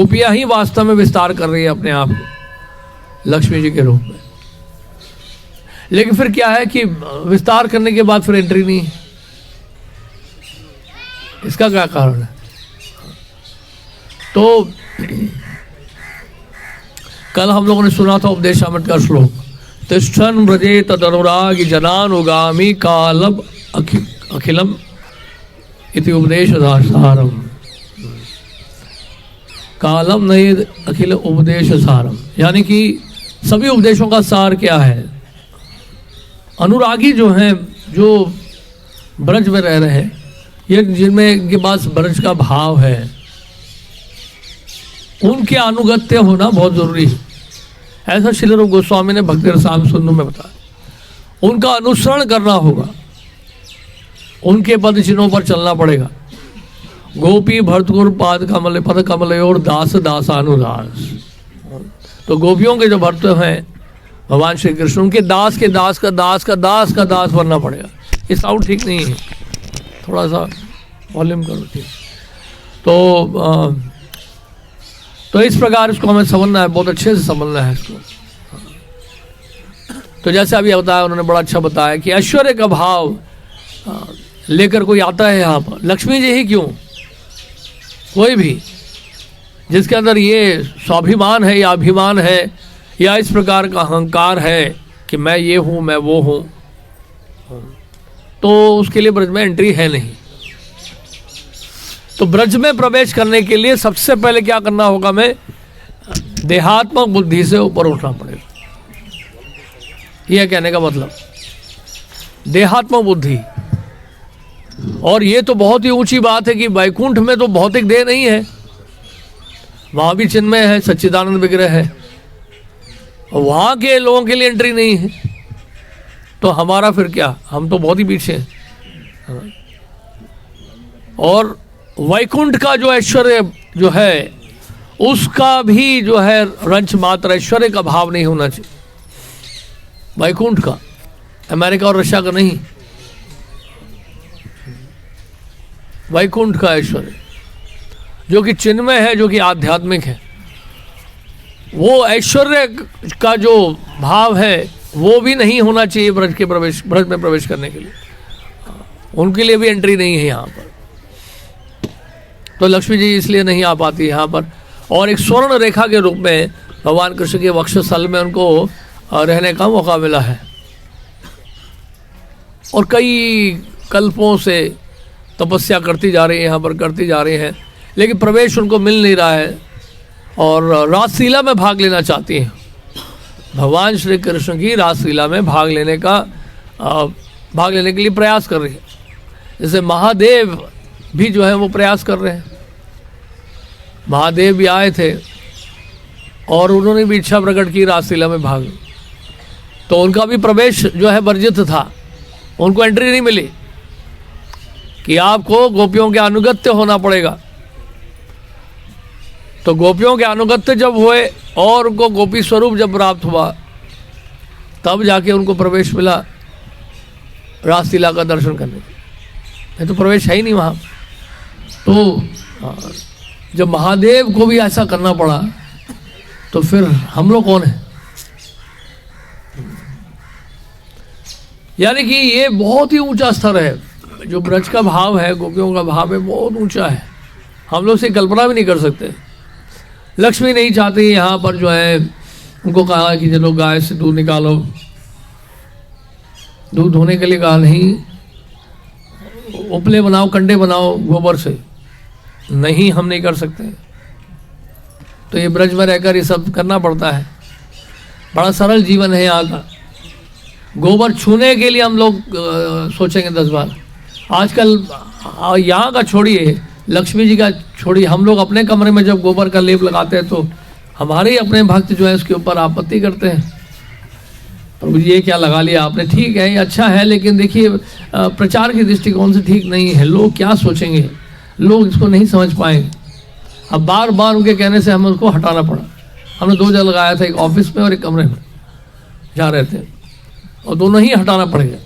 गोपियां ही वास्तव में विस्तार कर रही है अपने आप को लक्ष्मी जी के रूप में। लेकिन फिर क्या है कि विस्तार करने के बाद फिर एंट्री नहीं है। इसका क्या कारण है? तो कल हम लोगों ने सुना था उपदेशामृत का श्लोक, तिष्ठन् व्रजे तदनुरागी जनानुगामी कालब अखिलम इति उपदेशसारम। कालम नहीं अखिल उपदेश सारम, यानी कि सभी उपदेशों का सार क्या है? अनुरागी जो हैं, जो ब्रज में रह रहे हैं, ये जिनमें इनके पास ब्रज का भाव है, उनके अनुगत्य होना बहुत जरूरी है। ऐसा श्री रूप गोस्वामी ने भक्ति रसायन सिंधु में बताया। उनका अनुसरण करना होगा, उनके पद चिन्हों पर चलना पड़ेगा। गोपी भर्तकुर पाद कमल पद कमल और दास दासानुदास। तो गोपियों के जो भक्त हैं भगवान श्री कृष्ण, उनके दास के दास का दास का दास का दास बनना पड़ेगा। ये साउंड ठीक नहीं है, थोड़ा सा वॉल्यूम करो ठीक। तो इस प्रकार इसको हमें समझना है, बहुत अच्छे से समझना है इसको। तो जैसे अभी बताया, उन्होंने बड़ा अच्छा बताया कि ऐश्वर्य का भाव लेकर कोई आता है यहाँ पर, लक्ष्मी जी ही क्यों, कोई भी जिसके अंदर ये स्वाभिमान है या अभिमान है या इस प्रकार का अहंकार है कि मैं ये हूँ मैं वो हूँ, तो उसके लिए ब्रज में एंट्री है नहीं। तो ब्रज में प्रवेश करने के लिए सबसे पहले क्या करना होगा? हमें देहात्मक बुद्धि से ऊपर उठना पड़ेगा। यह कहने का मतलब देहात्मक बुद्धि। और ये तो बहुत ही ऊंची बात है कि वैकुंठ में तो भौतिक देह नहीं है, वहां भी चिन्मय है, सच्चिदानंद विग्रह है, और वहां के लोगों के लिए एंट्री नहीं है। तो हमारा फिर क्या, हम तो बहुत ही पीछे हैं। और वैकुंठ का जो ऐश्वर्य जो है, उसका भी जो है रंच मात्र ऐश्वर्य का भाव नहीं होना चाहिए। वैकुंठ का, अमेरिका और रशिया का नहीं, वैकुंठ का ऐश्वर्य जो कि चिन्मय है, जो कि आध्यात्मिक है, वो ऐश्वर्य का जो भाव है वो भी नहीं होना चाहिए ब्रज में प्रवेश करने के लिए। उनके लिए भी एंट्री नहीं है यहाँ पर। तो लक्ष्मी जी इसलिए नहीं आ पाती यहाँ पर। और एक स्वर्ण रेखा के रूप में भगवान कृष्ण के वक्षस्थल में उनको रहने का मौका मिला है। और कई कल्पों से तपस्या करती जा रही है, यहाँ पर करती जा रही है, लेकिन प्रवेश उनको मिल नहीं रहा है। और रासलीला में भाग लेना चाहती हैं, भगवान श्री कृष्ण की रासलीला में भाग लेने के लिए प्रयास कर रही है। जैसे महादेव भी जो है वो प्रयास कर रहे हैं। महादेव भी आए थे और उन्होंने भी इच्छा प्रकट की रासलीला में भाग, तो उनका भी प्रवेश जो है वर्जित था, उनको एंट्री नहीं मिली कि आपको गोपियों के अनुगत्य होना पड़ेगा। तो गोपियों के अनुगत्य जब हुए और उनको गोपी स्वरूप जब प्राप्त हुआ, तब जाके उनको प्रवेश मिला रासलीला का दर्शन करने के। नहीं तो प्रवेश है ही नहीं वहाँ। तो जब महादेव को भी ऐसा करना पड़ा, तो फिर हम लोग कौन है? यानी कि ये बहुत ही ऊंचा स्तर है। जो ब्रज का भाव है, गोपियों का भाव है, बहुत ऊंचा है। हम लोग से कल्पना भी नहीं कर सकते। लक्ष्मी नहीं चाहती यहाँ पर जो है, उनको कहा कि चलो गाय से दूध निकालो, दूध धोने के लिए कहा नहीं, उपले बनाओ, कंडे बनाओ गोबर से। नहीं, हम नहीं कर सकते। तो ये ब्रज में रहकर ये सब करना पड़ता है। बड़ा सरल जीवन है यहाँ का। गोबर छूने के लिए हम लोग सोचेंगे 10 बार। आजकल यहाँ का छोड़िए, लक्ष्मी जी का छोड़िए, हम लोग अपने कमरे में जब गोबर का लेप लगाते हैं तो हमारे ही अपने भक्त जो है उसके ऊपर आपत्ति करते हैं। प्रभु जी ये क्या लगा लिया आपने? ठीक है, ये अच्छा है, लेकिन देखिए प्रचार के दृष्टिकोण से ठीक नहीं है। लोग क्या सोचेंगे, लोग इसको नहीं समझ पाएंगे। अब बार बार उनके कहने से हमें उसको हटाना पड़ा। हमने 2 जगह लगाया था, एक ऑफिस में और एक कमरे में जहाँ रहते हैं, और दोनों ही हटाना पड़ गया।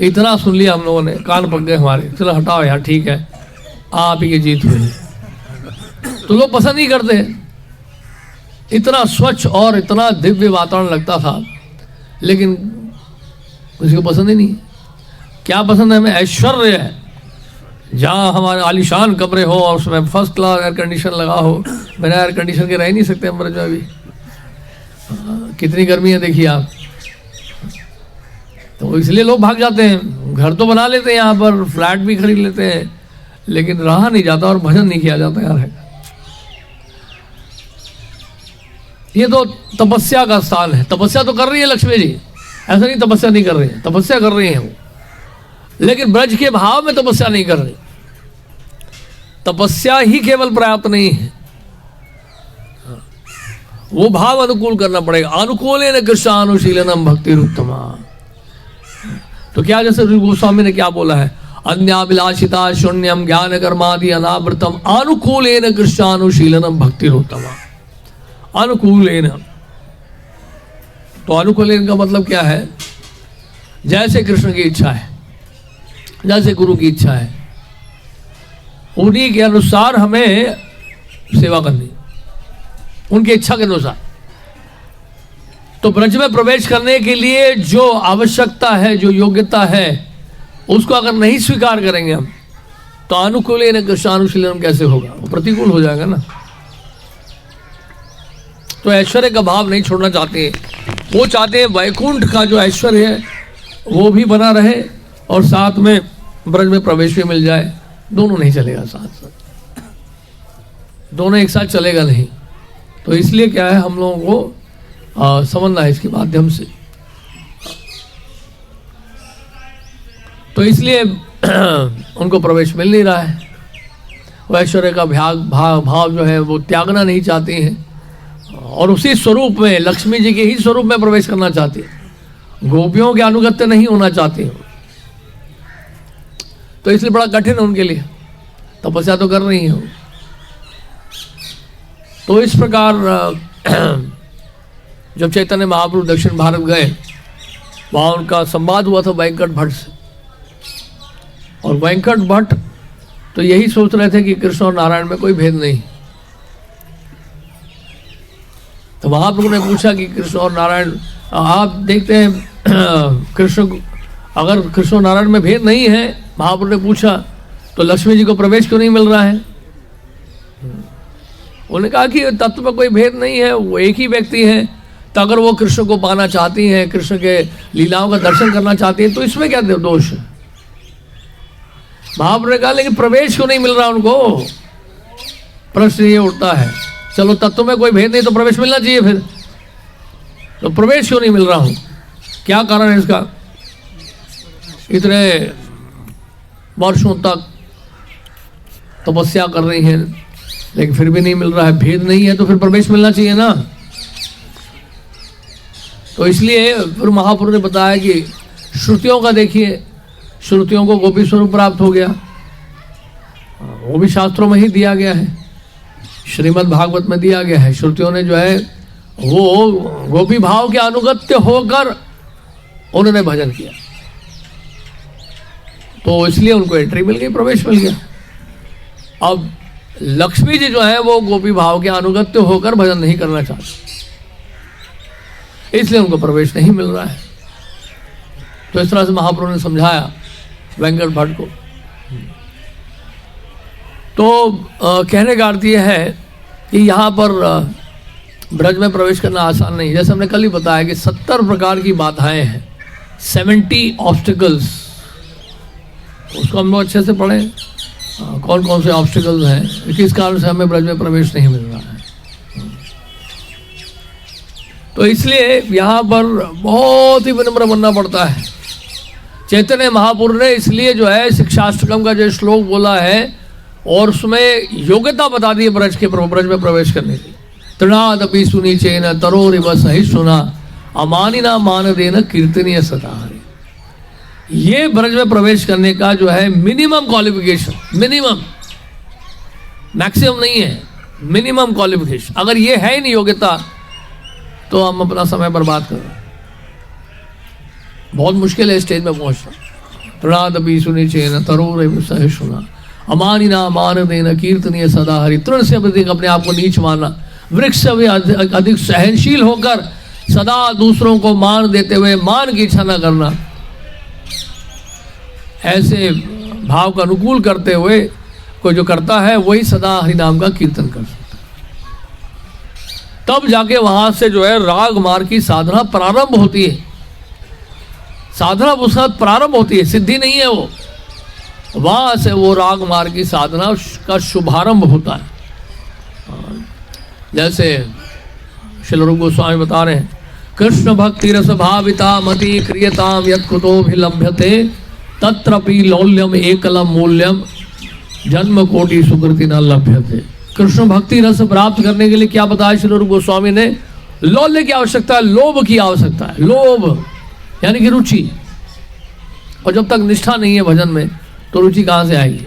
इतना सुन लिया हम लोगों ने, कान पक गए हमारे। चलो हटाओ यार, ठीक है, आप ही की जीत हुई। तो लोग पसंद नहीं करते। इतना स्वच्छ और इतना दिव्य वातावरण लगता था, लेकिन किसी को पसंद ही नहीं। क्या पसंद है हमें? ऐश्वर्य है, जहाँ हमारे आलीशान कमरे हो और उसमें फर्स्ट क्लास एयर कंडीशन लगा हो। बिना एयर कंडीशन के रह ही नहीं सकते हम ब्रज में अभी, कितनी गर्मी है देखिए आप। तो इसलिए लोग भाग जाते हैं। घर तो बना लेते हैं यहाँ पर, फ्लैट भी खरीद लेते हैं, लेकिन रहा नहीं जाता और भजन नहीं किया जाता यार। ये तो तपस्या का स्थान है। तपस्या तो कर रही है लक्ष्मी जी, ऐसा नहीं तपस्या नहीं कर रही है, तपस्या कर रही है वो, लेकिन ब्रज के भाव में तपस्या नहीं कर रही। तपस्या ही केवल पर्याप्त नहीं है, वो भाव अनुकूल करना पड़ेगा। अनुकूलेन कृष्णानुशीलनम भक्ति उत्तमा। तो क्या, जैसे गोस्वामी ने क्या बोला है, अन्याभिलाषिता शून्यम ज्ञान कर्मादि अनावृतम अनुकूलेन कृष्णानुशीलनम भक्ति उत्तमा। अनुकूलेन, तो अनुकूलेन का मतलब क्या है? जैसे कृष्ण की इच्छा है, जैसे गुरु की इच्छा है, उन्हीं के अनुसार हमें सेवा करनी, उनकी इच्छा के अनुसार। तो ब्रज में प्रवेश करने के लिए जो आवश्यकता है, जो योग्यता है, उसको अगर नहीं स्वीकार करेंगे हम, तो अनुकूलेन कृष्णानुशीलनम कैसे होगा? वो प्रतिकूल हो जाएगा ना। तो ऐश्वर्य का भाव नहीं छोड़ना चाहते हैं, वो चाहते हैं वैकुंठ का जो ऐश्वर्य है वो भी बना रहे और साथ में ब्रज में प्रवेश भी मिल जाए। दोनों नहीं चलेगा साथ साथ, दोनों एक साथ चलेगा नहीं। तो इसलिए क्या है, हम लोगों को समझना है इसके माध्यम से। तो इसलिए उनको प्रवेश मिल नहीं रहा है। वो ऐश्वर्य का भाव जो है वो त्यागना नहीं चाहती हैं और उसी स्वरूप में, लक्ष्मी जी के ही स्वरूप में प्रवेश करना चाहती है। गोपियों के अनुगत्य नहीं होना चाहती हैं। तो इसलिए बड़ा कठिन है उनके लिए। तपस्या तो कर रही है। तो इस प्रकार जब चैतन्य महाप्रभु दक्षिण भारत गए, वहाँ उनका संवाद हुआ था वेंकट भट्ट से। और वेंकट भट्ट तो यही सोच रहे थे कि कृष्ण और नारायण में कोई भेद नहीं। तो महाप्रभु ने पूछा कि कृष्ण और नारायण, आप देखते हैं कृष्ण, अगर कृष्ण और नारायण में भेद नहीं है, महाप्रभु ने पूछा, तो लक्ष्मी जी को प्रवेश क्यों नहीं मिल रहा है? उन्होंने कहा कि तत्व में कोई भेद नहीं है, वो एक ही व्यक्ति है। तो अगर वो कृष्ण को पाना चाहती हैं, कृष्ण के लीलाओं का दर्शन करना चाहती है, तो इसमें क्या दोष है? महाप्रभु ने कहा लेकिन प्रवेश क्यों नहीं मिल रहा उनको? प्रश्न ये उठता है। चलो तत्व में कोई भेद नहीं तो प्रवेश मिलना चाहिए, फिर तो प्रवेश क्यों नहीं मिल रहा हूं? क्या कारण है इसका? इतने वर्षों तक तपस्या कर रही हैं लेकिन फिर भी नहीं मिल रहा है, भेद नहीं है, तो फिर प्रवेश मिलना चाहिए ना। तो इसलिए फिर महाप्रभु ने बताया कि श्रुतियों का देखिए, श्रुतियों को गोपी स्वरूप प्राप्त हो गया, वो भी शास्त्रों में ही दिया गया है, श्रीमद् भागवत में दिया गया है। श्रुतियों ने जो है वो गोपी भाव के अनुगत्य होकर उन्होंने भजन किया, तो इसलिए उनको एंट्री मिल गई, प्रवेश मिल गया। अब लक्ष्मी जी जो है वो गोपी भाव के अनुगत्य होकर भजन नहीं करना चाहते, इसलिए उनको प्रवेश नहीं मिल रहा है। तो इस तरह से महाप्रभु ने समझाया वेंकट भट्ट को। तो कहने का अर्थ यह है कि यहाँ पर ब्रज में प्रवेश करना आसान नहीं। जैसे हमने कल ही बताया कि 70 प्रकार की बाधाएं हैं, 70 ऑब्स्टिकल्स। उसको हम लोग अच्छे से पढ़ें, कौन कौन से ऑब्स्टिकल्स हैं, किस कारण से हमें ब्रज में प्रवेश नहीं मिल रहा है। तो इसलिए यहाँ पर बहुत ही विनम्र बनना पड़ता है। चैतन्य महापुरुष ने इसलिए जो है शिक्षाष्टकम का जो श्लोक बोला है और उसमें योग्यता बता दी ब्रज में प्रवेश करने की। तृणादपि सुनी चेन तरोरिव सहिष्णुना अमानिना मान देना कीर्तनीय सताहरे। ये ब्रज में प्रवेश करने का जो है मिनिमम क्वालिफिकेशन, मिनिमम, मैक्सिमम नहीं है, मिनिमम क्वालिफिकेशन। अगर ये है ही नहीं योग्यता तो हम अपना समय बर्बाद कर रहे हैं। बहुत मुश्किल है स्टेज में पहुंचना। तृणादपि सुनी चेन तरोरिव सहिष्णुना अमानिना मान देना कीर्तनीय सदा हरि, तृण से अधिक अपने आप को नीच मानना, वृक्ष से भी अधिक सहनशील होकर सदा दूसरों को मान देते हुए मान की इच्छा न करना, ऐसे भाव का अनुकूल करते हुए कोई जो करता है वही सदा हरि नाम का कीर्तन कर सकता है। तब जाके वहां से जो है राग मार्ग की साधना प्रारंभ होती है। साधना उसका प्रारंभ होती है, सिद्धि नहीं है वो, वहां से वो राग मार्ग की साधना का शुभारंभ होता है। जैसे श्रील रूप गोस्वामी बता रहे हैं, कृष्ण भक्ति रस भाविता मति क्रियताम यत्कुतोभिलभ्यते तत्रपि लौल्यम एकलम मूल्यम जन्म कोटि सुकृति न लभ्यते। कृष्ण भक्ति रस प्राप्त करने के लिए क्या बताया श्रील रूप गोस्वामी ने? लौल्य की आवश्यकता है, लोभ की आवश्यकता है। लोभ यानी कि रुचि, और जब तक निष्ठा नहीं है भजन में तो रुचि कहाँ से आएगी?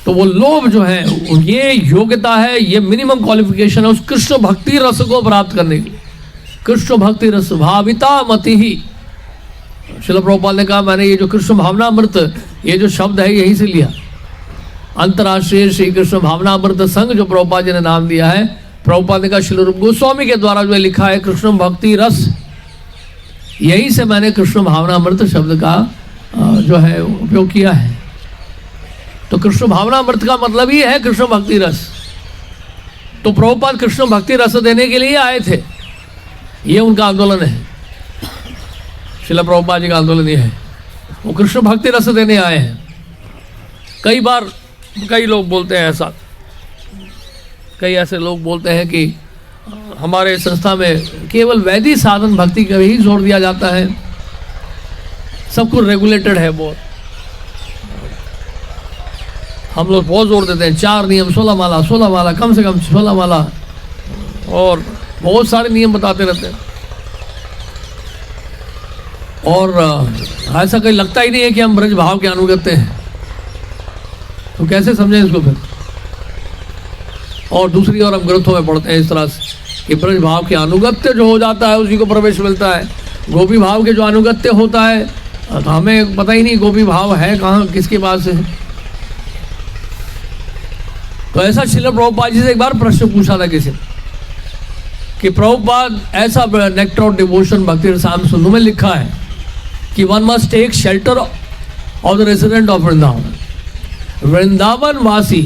तो वो लोभ जो है ये योग्यता है, ये मिनिमम क्वालिफिकेशन है उस कृष्ण भक्ति रस को प्राप्त करने के लिए। कृष्ण भक्ति रस भाविता मति ही, श्रील प्रभुपाद ने कहा मैंने ये जो कृष्ण भावनामृत ये जो शब्द है यहीं से लिया। अंतर्राष्ट्रीय श्री कृष्ण भावनामृत संघ जो प्रभुपाद जी ने नाम दिया है, प्रभुपाद ने कहा श्रील रूप गोस्वामी के द्वारा जो लिखा है कृष्ण भक्ति रस, यहीं से मैंने कृष्ण भावनामृत शब्द का जो है उपयोग किया है। तो कृष्ण भावनामृत का मतलब ही है कृष्ण भक्ति रस। तो प्रभुपाद कृष्ण भक्ति रस देने के लिए आए थे, ये उनका आंदोलन है। श्रील प्रभुपाद जी का आंदोलन ये है, वो कृष्ण भक्ति रस देने आए हैं। कई बार कई लोग बोलते हैं ऐसा, कई ऐसे लोग बोलते हैं कि हमारे संस्था में केवल वैदिक साधन भक्ति का ही जोर दिया जाता है, सब कुछ रेगुलेटेड है बहुत। हम लोग बहुत जोर देते हैं 4 नियम 16 माला कम से कम 16 माला, और बहुत सारे नियम बताते रहते हैं। और ऐसा कहीं लगता ही नहीं है कि हम ब्रज भाव के अनुगत्य हैं, तो कैसे समझें इसको फिर? और दूसरी ओर हम ग्रंथों में पढ़ते हैं इस तरह से कि ब्रज भाव के अनुगत्य जो हो जाता है उसी को प्रवेश मिलता है। गोपी भाव के जो अनुगत्य होता है तो हमें पता ही नहीं गोपी भाव है कहाँ, किसके पास है। तो ऐसा श्रील प्रभुपाद जी से एक बार प्रश्न पूछा था किसी ने कि प्रभुपाद ऐसा नेक्टर ऑफ डिवोशन भक्ति रसायन सिंधु में लिखा है कि one must take shelter of the resident of Vrindavan, Vrindavan वासी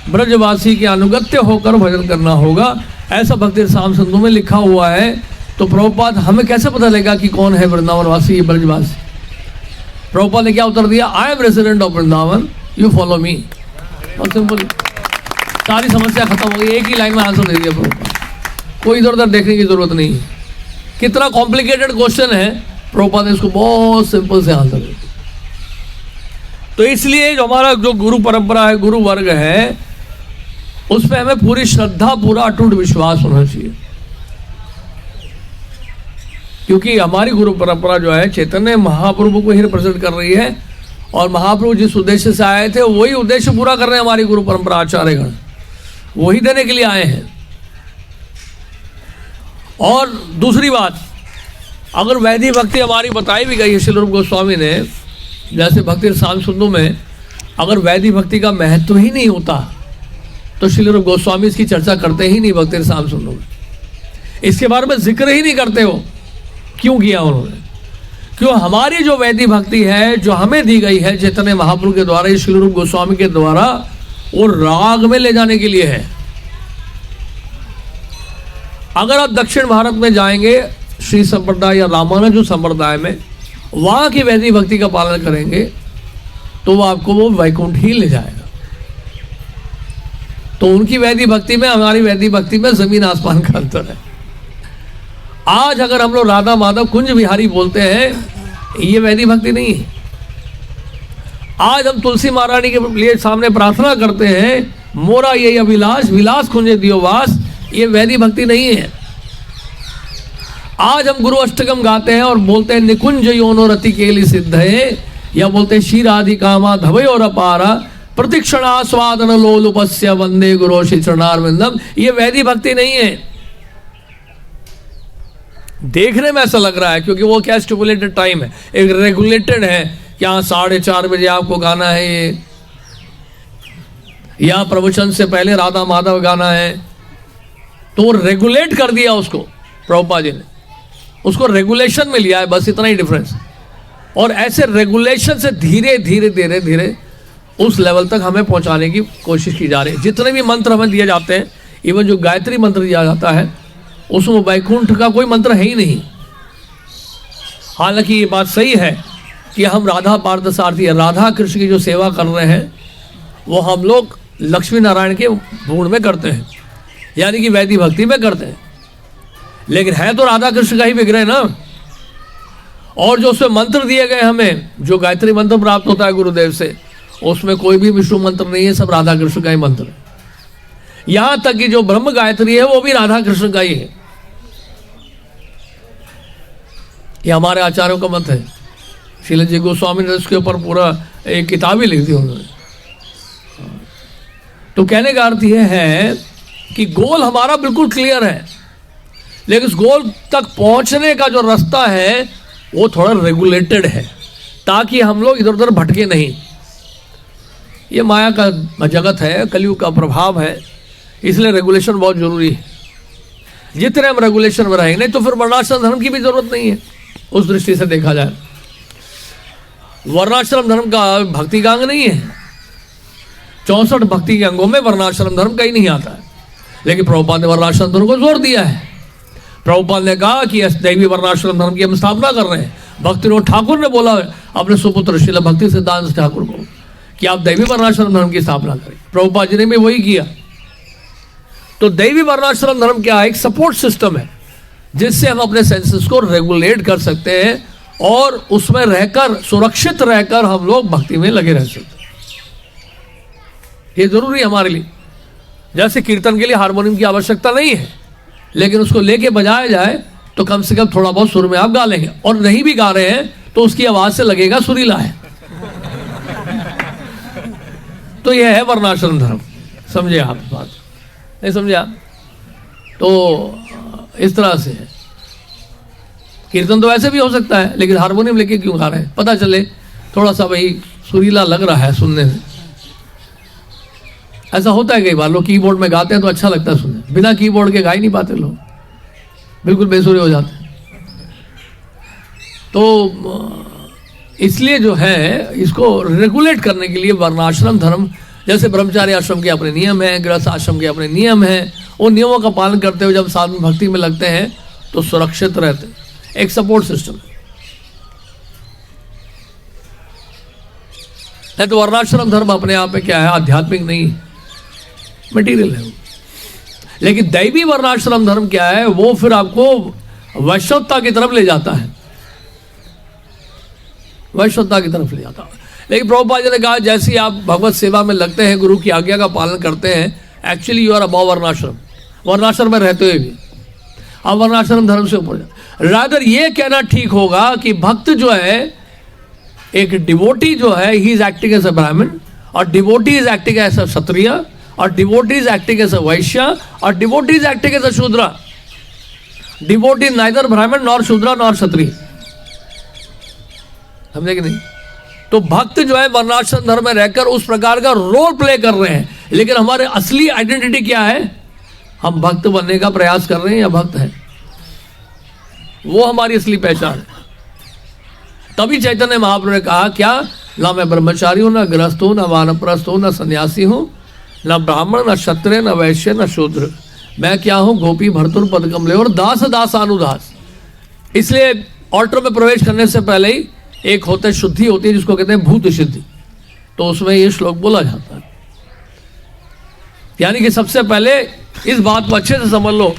ब्रजवासी के अनुगत्य होकर भजन करना होगा, ऐसा भक्ति रसायन सिंधु में लिखा हुआ है। तो प्रभुपाद हमें कैसे पता लगेगा कि कौन है वृंदावन वासी, ब्रजवासी? प्रभुपाद ने क्या उत्तर दिया? I am resident of Vrindavan, you follow me. बहुत सिंपल, सारी समस्या खत्म हो गई, एक ही लाइन में आंसर दे दिया प्रभुपाद, कोई इधर उधर देखने की जरूरत नहीं। कितना कॉम्प्लिकेटेड क्वेश्चन है, प्रभुपाद ने इसको बहुत सिंपल से आंसर दिया। तो इसलिए जो हमारा जो गुरु परंपरा है, गुरु वर्ग है, उस पर हमें पूरी श्रद्धा, पूरा अटूट विश्वास होना चाहिए, क्योंकि हमारी गुरु परंपरा जो है चैतन्य महाप्रभु को ही रिप्रेजेंट कर रही है, और महाप्रभु जिस उद्देश्य से आए थे वही उद्देश्य पूरा कर रहे हैं। हमारी गुरु परंपरा आचार्यगण वही देने के लिए आए हैं। और दूसरी बात, अगर वैदिक भक्ति हमारी बताई भी गई है श्रील रूप गोस्वामी ने, जैसे भक्ति रसायन सिंधु में अगर वैदिक भक्ति का महत्व ही नहीं होता तो श्रील रूप गोस्वामी इसकी चर्चा करते ही नहीं भक्ति रसायन सिंधु में, इसके बारे में जिक्र ही नहीं करते हो। क्यों किया उन्होंने? क्यों? हमारी जो वैदिक भक्ति है जो हमें दी गई है चैतन्य महाप्रभु के द्वारा, श्रील रूप गोस्वामी के द्वारा, वो राग में ले जाने के लिए है। अगर आप दक्षिण भारत में जाएंगे श्री संप्रदाय या रामानुज संप्रदाय में, वहां की वैदिक भक्ति का पालन करेंगे तो वो आपको वो वैकुंठ ही ले जाएगा। तो उनकी वैदिक भक्ति में हमारी वैदिक भक्ति में जमीन आसमान का अंतर है। आज अगर हम लोग राधा माधव कुंज बिहारी बोलते हैं, ये वैदिक भक्ति नहीं है। आज हम तुलसी महारानी के लिए सामने प्रार्थना करते हैं, मोरा ये अभिलाष विलास कुंजे दियो वास, ये वैदिक भक्ति नहीं है। आज हम गुरु अष्टकम गाते हैं और बोलते हैं निकुंज योनो रति केली सिद्ध है, या बोलते हैं क्षीराधि कामा धवय और अपारा प्रतिक्षणास्वादन लोलुपस्य वंदे गुरु श्री चरणारविंदम, ये वैदिक भक्ति नहीं है। देखने में ऐसा लग रहा है क्योंकि वो क्या स्टिपुलेटेड टाइम है, एक रेगुलेटेड है कि हाँ 4:30 बजे आपको गाना है ये, या प्रवचन से पहले राधा माधव गाना है, तो रेगुलेट कर दिया उसको प्रभुपाद जी ने, उसको रेगुलेशन में लिया है, बस इतना ही डिफरेंस। और ऐसे रेगुलेशन से धीरे धीरे धीरे धीरे उस लेवल तक हमें पहुंचाने की कोशिश की जा रही है। जितने भी मंत्र हमें दिए जाते हैं, इवन जो गायत्री मंत्र दिया जाता है, उसमें वैकुंठ का कोई मंत्र है ही नहीं। हालांकि ये बात सही है कि हम राधा पार्थसारथी, राधा कृष्ण की जो सेवा कर रहे हैं वो हम लोग लक्ष्मी नारायण के गुण में करते हैं, यानी कि वैदिक भक्ति में करते हैं, लेकिन है तो राधा कृष्ण का ही विग्रह ना। और जो उसमें मंत्र दिए गए हमें, जो गायत्री मंत्र प्राप्त होता है गुरुदेव से, उसमें कोई भी विष्णु मंत्र नहीं है, सब राधा कृष्ण का ही मंत्र है। यहां तक कि जो ब्रह्म गायत्री है वो भी राधा कृष्ण का ही है। ये हमारे आचार्यों का मत है। श्रील जी गोस्वामी ने इसके ऊपर पूरा एक किताब ही लिख दी उन्होंने। तो कहने का अर्थ यह है कि गोल हमारा बिल्कुल क्लियर है, लेकिन उस गोल तक पहुंचने का जो रास्ता है वो थोड़ा रेगुलेटेड है, ताकि हम लोग इधर उधर भटके नहीं। ये माया का जगत है, कलयुग का प्रभाव है, इसलिए रेगुलेशन बहुत जरूरी है। जितने हम रेगुलेशन में रहेंगे, नहीं तो फिर वर्णाश्रम धर्म की भी जरूरत नहीं है। उस दृष्टि से देखा जाए, वर्णाश्रम धर्म का भक्ति का अंग नहीं है। 64 भक्ति के अंगों में वर्णाश्रम धर्म कहीं नहीं आता है, लेकिन प्रभुपाद ने वर्णाश्रम धर्म को जोर दिया है। प्रभुपाद ने कहा कि दैवी वर्णाश्रम धर्म की हम स्थापना कर रहे हैं। भक्तिविनोद ठाकुर ने बोला अपने सुपुत्र श्रील भक्ति सिद्धांत ठाकुर को कि आप दैवी वर्णाश्रम धर्म की स्थापना करें। प्रभुपाद जी ने भी वही किया। तो दैवी वर्णाश्रम धर्म क्या है? एक सपोर्ट सिस्टम है जिससे हम अपने सेंसेस को रेगुलेट कर सकते हैं और उसमें रहकर, सुरक्षित रहकर हम लोग भक्ति में लगे रह सकते हैं। ये जरूरी है हमारे लिए। जैसे कीर्तन के लिए हारमोनियम की आवश्यकता नहीं है, लेकिन उसको लेके बजाया जाए तो कम से कम थोड़ा बहुत सुर में आप गा लेंगे, और नहीं भी गा रहे हैं तो उसकी आवाज से लगेगा सुरीला है। तो यह है वर्णाश्रम धर्म। समझे आप बात? नहीं समझे आप? तो इस तरह से है। कीर्तन तो वैसे भी हो सकता है, लेकिन हारमोनियम लेके क्यों गा रहे हैं? पता चले थोड़ा सा भाई सुरीला लग रहा है सुनने में। ऐसा होता है कई बार, लोग कीबोर्ड में गाते हैं तो अच्छा लगता है सुनने, बिना कीबोर्ड के गा ही नहीं पाते लोग, बिल्कुल बेसुरे हो जाते हैं। तो इसलिए जो है इसको रेगुलेट करने के लिए वर्णाश्रम धर्म, जैसे ब्रह्मचारी आश्रम के अपने नियम हैं, गृहस्थ आश्रम के अपने नियम हैं, उन नियमों का पालन करते हुए जब साधन भक्ति में लगते हैं तो सुरक्षित रहते हैं। एक सपोर्ट सिस्टम है। तो वर्णाश्रम धर्म अपने आप में क्या है? आध्यात्मिक नहीं, मटीरियल है। लेकिन दैवी वर्णाश्रम धर्म क्या है? वो फिर आपको वैश्वता की तरफ ले जाता है, वैश्वता की तरफ ले जाता है। लेकिन प्रभुपाद जी ने कहा जैसे ही आप भगवत सेवा में लगते हैं, गुरु की आज्ञा का पालन करते हैं, एक्चुअली यू आर अबव वर्णाश्रम। वर्णाश्रम में रहते हुए भी आप वर्णाश्रम धर्म से ऊपर जाते। रादर ये कहना ठीक होगा कि भक्त जो है, एक डिवोटी जो है, he is acting as a Brahmin, और devotee is acting as a Kshatriya, और devotee is acting as a Vaishya, और devotee is acting as a Shudra. Devotee neither Brahmin nor Shudra nor Kshatriya. समझे कि नहीं? तो भक्त जो है वर्णाश्रम धर्म में रहकर उस प्रकार का रोल प्ले कर रहे हैं, लेकिन हमारे असली आइडेंटिटी क्या है? हम भक्त बनने का प्रयास कर रहे हैं या भक्त हैं? वो हमारी असली पहचान है। तभी चैतन्य महाप्रभु ने कहा क्या? ना मैं ब्रह्मचारी हूं, ना गृहस्थ हूं, ना वानप्रस्थ हूं, ना सन्यासी हूं, ना ब्राह्मण, ना क्षत्रिय, ना वैश्य, ना शूद्र। मैं क्या हूं? गोपी भर्तुर पद कमले और दास दासानुदास। इसलिए ऑल्टर में प्रवेश करने से पहले ही एक होता है शुद्धि होती है, जिसको कहते हैं भूत शुद्धि। तो उसमें ये श्लोक बोला जाता है, यानी कि सबसे पहले इस बात को अच्छे से समझ लो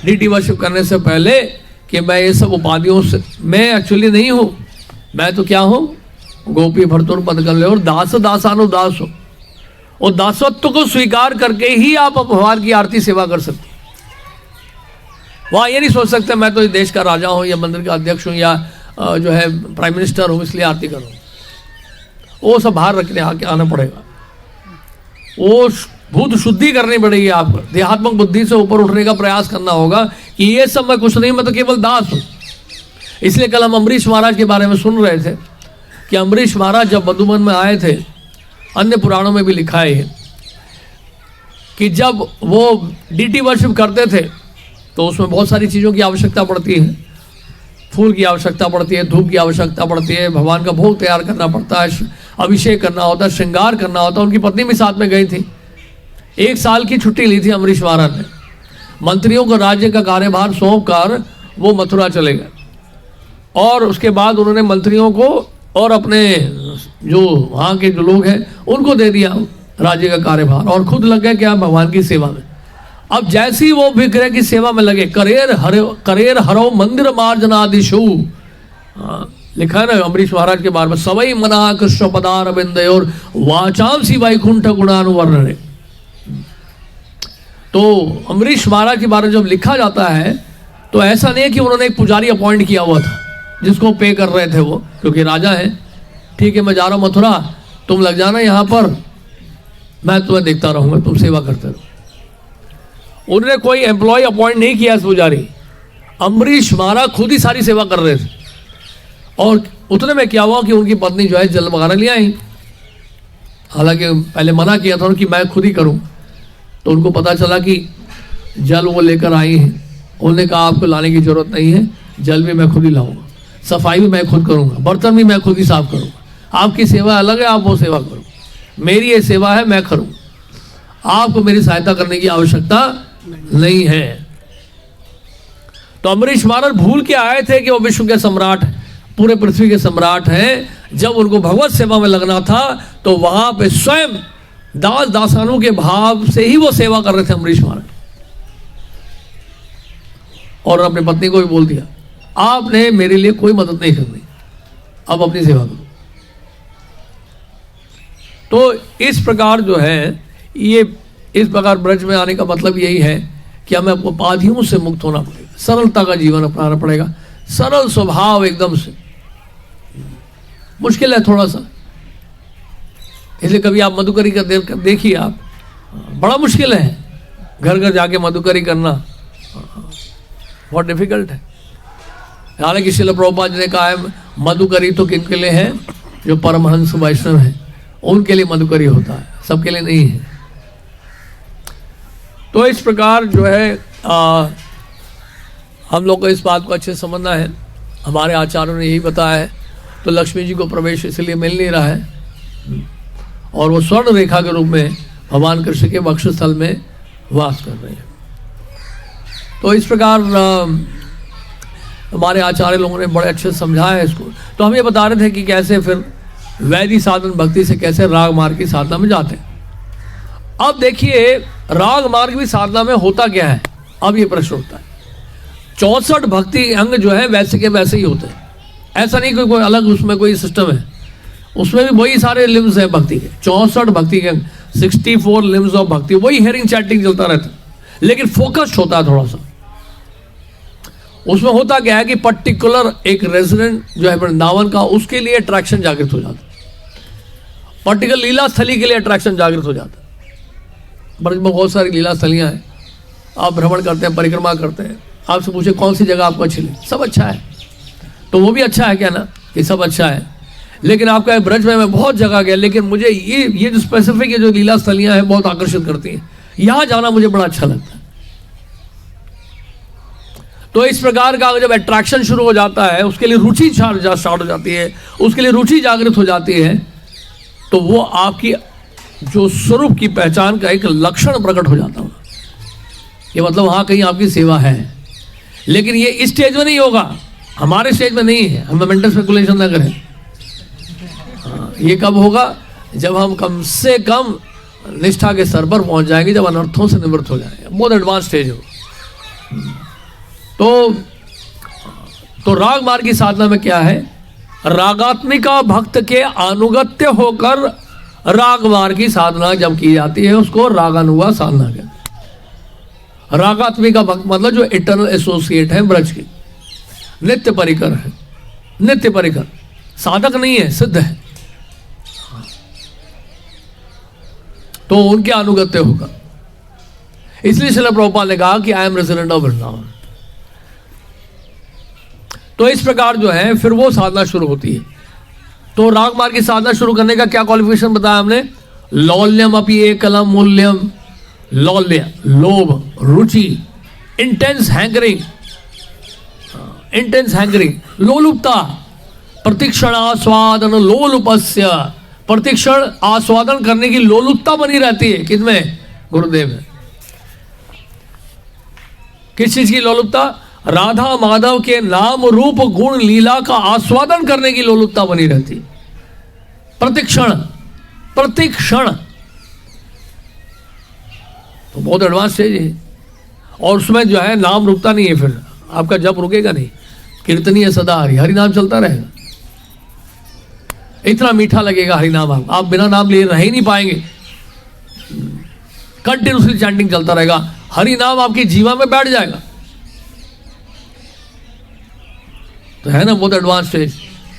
डीटी वर्शिप करने से पहले कि मैं ये सब उपाधियों से मैं एक्चुअली नहीं हूं। मैं तो क्या हूं? गोपी भर्तुर पद कमले और दास दासानुदास हो। और दासत्व को स्वीकार करके ही आप भगवान की आरती सेवा कर सकते। वहां ये नहीं सोच सकते मैं तो इस देश का राजा हूं या मंदिर का अध्यक्ष हूं या जो है प्राइम मिनिस्टर हूं इसलिए आरती करो। वो सब बाहर रखने आके आना पड़ेगा। वो भूत शुद्धि करनी पड़ेगी आपको। देहात्मक बुद्धि से ऊपर उठने का प्रयास करना होगा कि ये सब मैं कुछ नहीं, मैं तो केवल दास हूं। इसलिए कल हम अम्बरीश महाराज के बारे में सुन रहे थे कि अम्बरीश महाराज जब मधुबन में आए थे, अन्य पुराणों में भी लिखा है कि जब वो डीटी वर्शिप करते थे तो उसमें बहुत सारी चीज़ों की आवश्यकता पड़ती है। फूल की आवश्यकता पड़ती है, धूप की आवश्यकता पड़ती है, भगवान का भोग तैयार करना पड़ता है, अभिषेक करना होता है, श्रृंगार करना होता है। उनकी पत्नी भी साथ में गई थी। 1 साल की छुट्टी ली थी अम्बरीश महाराज ने। मंत्रियों को राज्य का कार्यभार सौंप कर वो मथुरा चले गए और उसके बाद उन्होंने मंत्रियों को और अपने जो वहाँ के जो लोग हैं उनको दे दिया राज्य का कार्यभार और खुद लग गए क्या, भगवान की सेवा में। अब जैसी वो विग्रह की सेवा में लगे, करेर हरो मंदिर मार्जनादिशु, लिखा है ना अम्बरीश महाराज के बारे में, सवई मना कृष्ण पदार बिंदे और वाचांसी वैकुंठ गुणानुवर्णने। तो अम्बरीश महाराज के बारे में जब लिखा जाता है तो ऐसा नहीं है कि उन्होंने एक पुजारी अपॉइंट किया हुआ था जिसको पे कर रहे थे वो, क्योंकि राजा है। ठीक है, मैं जा रहा हूँ मथुरा, तुम लग जाना यहाँ पर, मैं तुम्हें देखता रहूँगा, तुम सेवा करते रहो। उन्होंने कोई एम्प्लॉय अपॉइंट नहीं किया इस पुजारी। अम्बरीश महाराज खुद ही सारी सेवा कर रहे थे। और उतने में क्या हुआ कि उनकी पत्नी जो है जल वगैरह ले आई। हालांकि पहले मना किया था कि मैं खुद ही करूँ, तो उनको पता चला कि जल वो लेकर आई हैं। उन्होंने कहा आपको लाने की जरूरत नहीं है, जल भी मैं खुद ही लाऊंगा, सफाई भी मैं खुद करूंगा, बर्तन भी मैं खुद ही साफ करूंगा। आपकी सेवा अलग है, आप वो सेवा करो, मेरी ये सेवा है, मैं करूँ, आपको मेरी सहायता करने की आवश्यकता नहीं है। तो अम्बरीश महाराज भूल के आए थे कि वो विश्व के सम्राट, पूरे पृथ्वी के सम्राट हैं। जब उनको भगवत सेवा में लगना था तो वहां पे स्वयं दास दासानों के भाव से ही वो सेवा कर रहे थे अम्बरीश महाराज। और अपनी पत्नी को भी बोल दिया, आपने मेरे लिए कोई मदद नहीं करनी, अब अपनी सेवा करो। तो इस प्रकार जो है, ये इस प्रकार ब्रज में आने का मतलब यही है कि हमें उपाधियों से मुक्त होना पड़ेगा, सरलता का जीवन अपनाना पड़ेगा, सरल स्वभाव एकदम से। मुश्किल है थोड़ा सा, इसलिए कभी आप मधुकरी का देखिए, आप बड़ा मुश्किल है घर घर जाके मधुकरी करना, बहुत डिफिकल्ट है। हालांकि श्रील प्रभुपाद जी ने कहा है मधुकरी तो किनके लिए है, जो परमहंस वैष्णव है उनके लिए मधुकरी होता है, सबके लिए नहीं है। तो इस प्रकार जो है हम लोग को इस बात को अच्छे समझना है। हमारे आचार्यों ने यही बताया है। तो लक्ष्मी जी को प्रवेश इसलिए मिल नहीं रहा है और वो स्वर्ण रेखा के रूप में भगवान कृष्ण के वक्षस्थल में वास कर रहे हैं। तो इस प्रकार हमारे आचार्य लोगों ने बड़े अच्छे से समझाया है इसको। तो हम ये बता रहे थे कि कैसे फिर वैदिक साधन भक्ति से कैसे राग मार्ग की साधना में जाते हैं। अब देखिए राग मार्ग की साधना में होता क्या है, अब ये प्रश्न होता है। 64 भक्ति अंग जो है वैसे के वैसे ही होते हैं, ऐसा नहीं कि कोई अलग उसमें कोई सिस्टम है, उसमें भी वही सारे लिम्स हैं भक्ति के। 64 भक्ति के अंग, 64 लिम्स ऑफ भक्ति, वही हेयरिंग चैटिंग चलता रहता है, लेकिन फोकस्ड होता है थोड़ा सा। उसमें होता क्या है कि पर्टिकुलर एक रेजिडेंट जो है वृंदावन का, उसके लिए अट्रैक्शन जागृत हो जाता है, पर्टिकुलर लीला स्थली के लिए अट्रैक्शन जागृत हो जाता है। ब्रज में बहुत सारी लीला स्थलियाँ हैं, आप भ्रमण करते हैं, परिक्रमा करते हैं, आपसे पूछे कौन सी जगह आपको अच्छी लगी, सब अच्छा है, तो वो भी अच्छा है क्या ना, कि सब अच्छा है। लेकिन आपका ब्रज में मैं बहुत जगह गया, लेकिन मुझे ये जो स्पेसिफिक ये जो लीला स्थलियाँ हैं बहुत आकर्षित करती हैं, यहाँ जाना मुझे बड़ा अच्छा लगता है। तो इस प्रकार का जब अट्रैक्शन शुरू हो जाता है, उसके लिए रुचि स्टार्ट हो जाती है, उसके लिए रुचि जागृत हो जाती है, तो वो आपकी जो स्वरूप की पहचान का एक लक्षण प्रकट हो जाता है। ये मतलब हाँ कहीं आपकी सेवा है। लेकिन ये इस स्टेज में नहीं होगा, हमारे स्टेज में नहीं है, हम मेंटल स्पेकुलेशन ना करें। ये कब होगा, जब हम कम से कम निष्ठा के स्तर पर पहुंच जाएंगे, जब अनर्थों से निवृत्त हो जाएंगे, बहुत एडवांस स्टेज हो। तो राग मार्ग की साधना में क्या है, रागात्मिका भक्त के अनुगत्य होकर राग मार्ग की साधना जब की जाती है, उसको रागानुगा साधना कहते हैं। रागात्मिका भक्त मतलब जो इटर्नल एसोसिएट है ब्रज के, नित्य परिकर है, नित्य परिकर, साधक नहीं है, सिद्ध है, तो उनके अनुगत्य होगा। इसलिए श्रील प्रभुपाद ने कहा कि I am resident of Vrindavan. तो इस प्रकार जो है फिर वो साधना शुरू होती है। तो राग मार्ग की साधना शुरू करने का क्या क्वालिफिकेशन बताया हमने? लौल्यम अपि एकलम मूल्यम, लौल्य लोभ, रुचि, इंटेंस हैंगरिंग, लोलुपता, प्रतिक्षण आस्वादन लोलुपस्य, प्रतिक्षण आस्वादन करने की लोलुपता बनी रहती है। किसमें? गुरुदेव में। किस चीज की लोलुपता? राधा माधव के नाम रूप गुण लीला का आस्वादन करने की लोलुपता बनी रहती। प्रतिक्षण तो बहुत एडवांस स्टेज है। और उसमें जो है नाम रुकता नहीं है, फिर आपका जप रुकेगा नहीं, कीर्तनीय सदा हरि नाम चलता रहेगा। इतना मीठा लगेगा हरि नाम, आप बिना नाम लिए रह ही नहीं पाएंगे। कंटिन्यूसली चैंटिंग चलता रहेगा, हरि नाम आपके जीवा में बैठ जाएगा। तो है ना बहुत एडवांस स्टेज।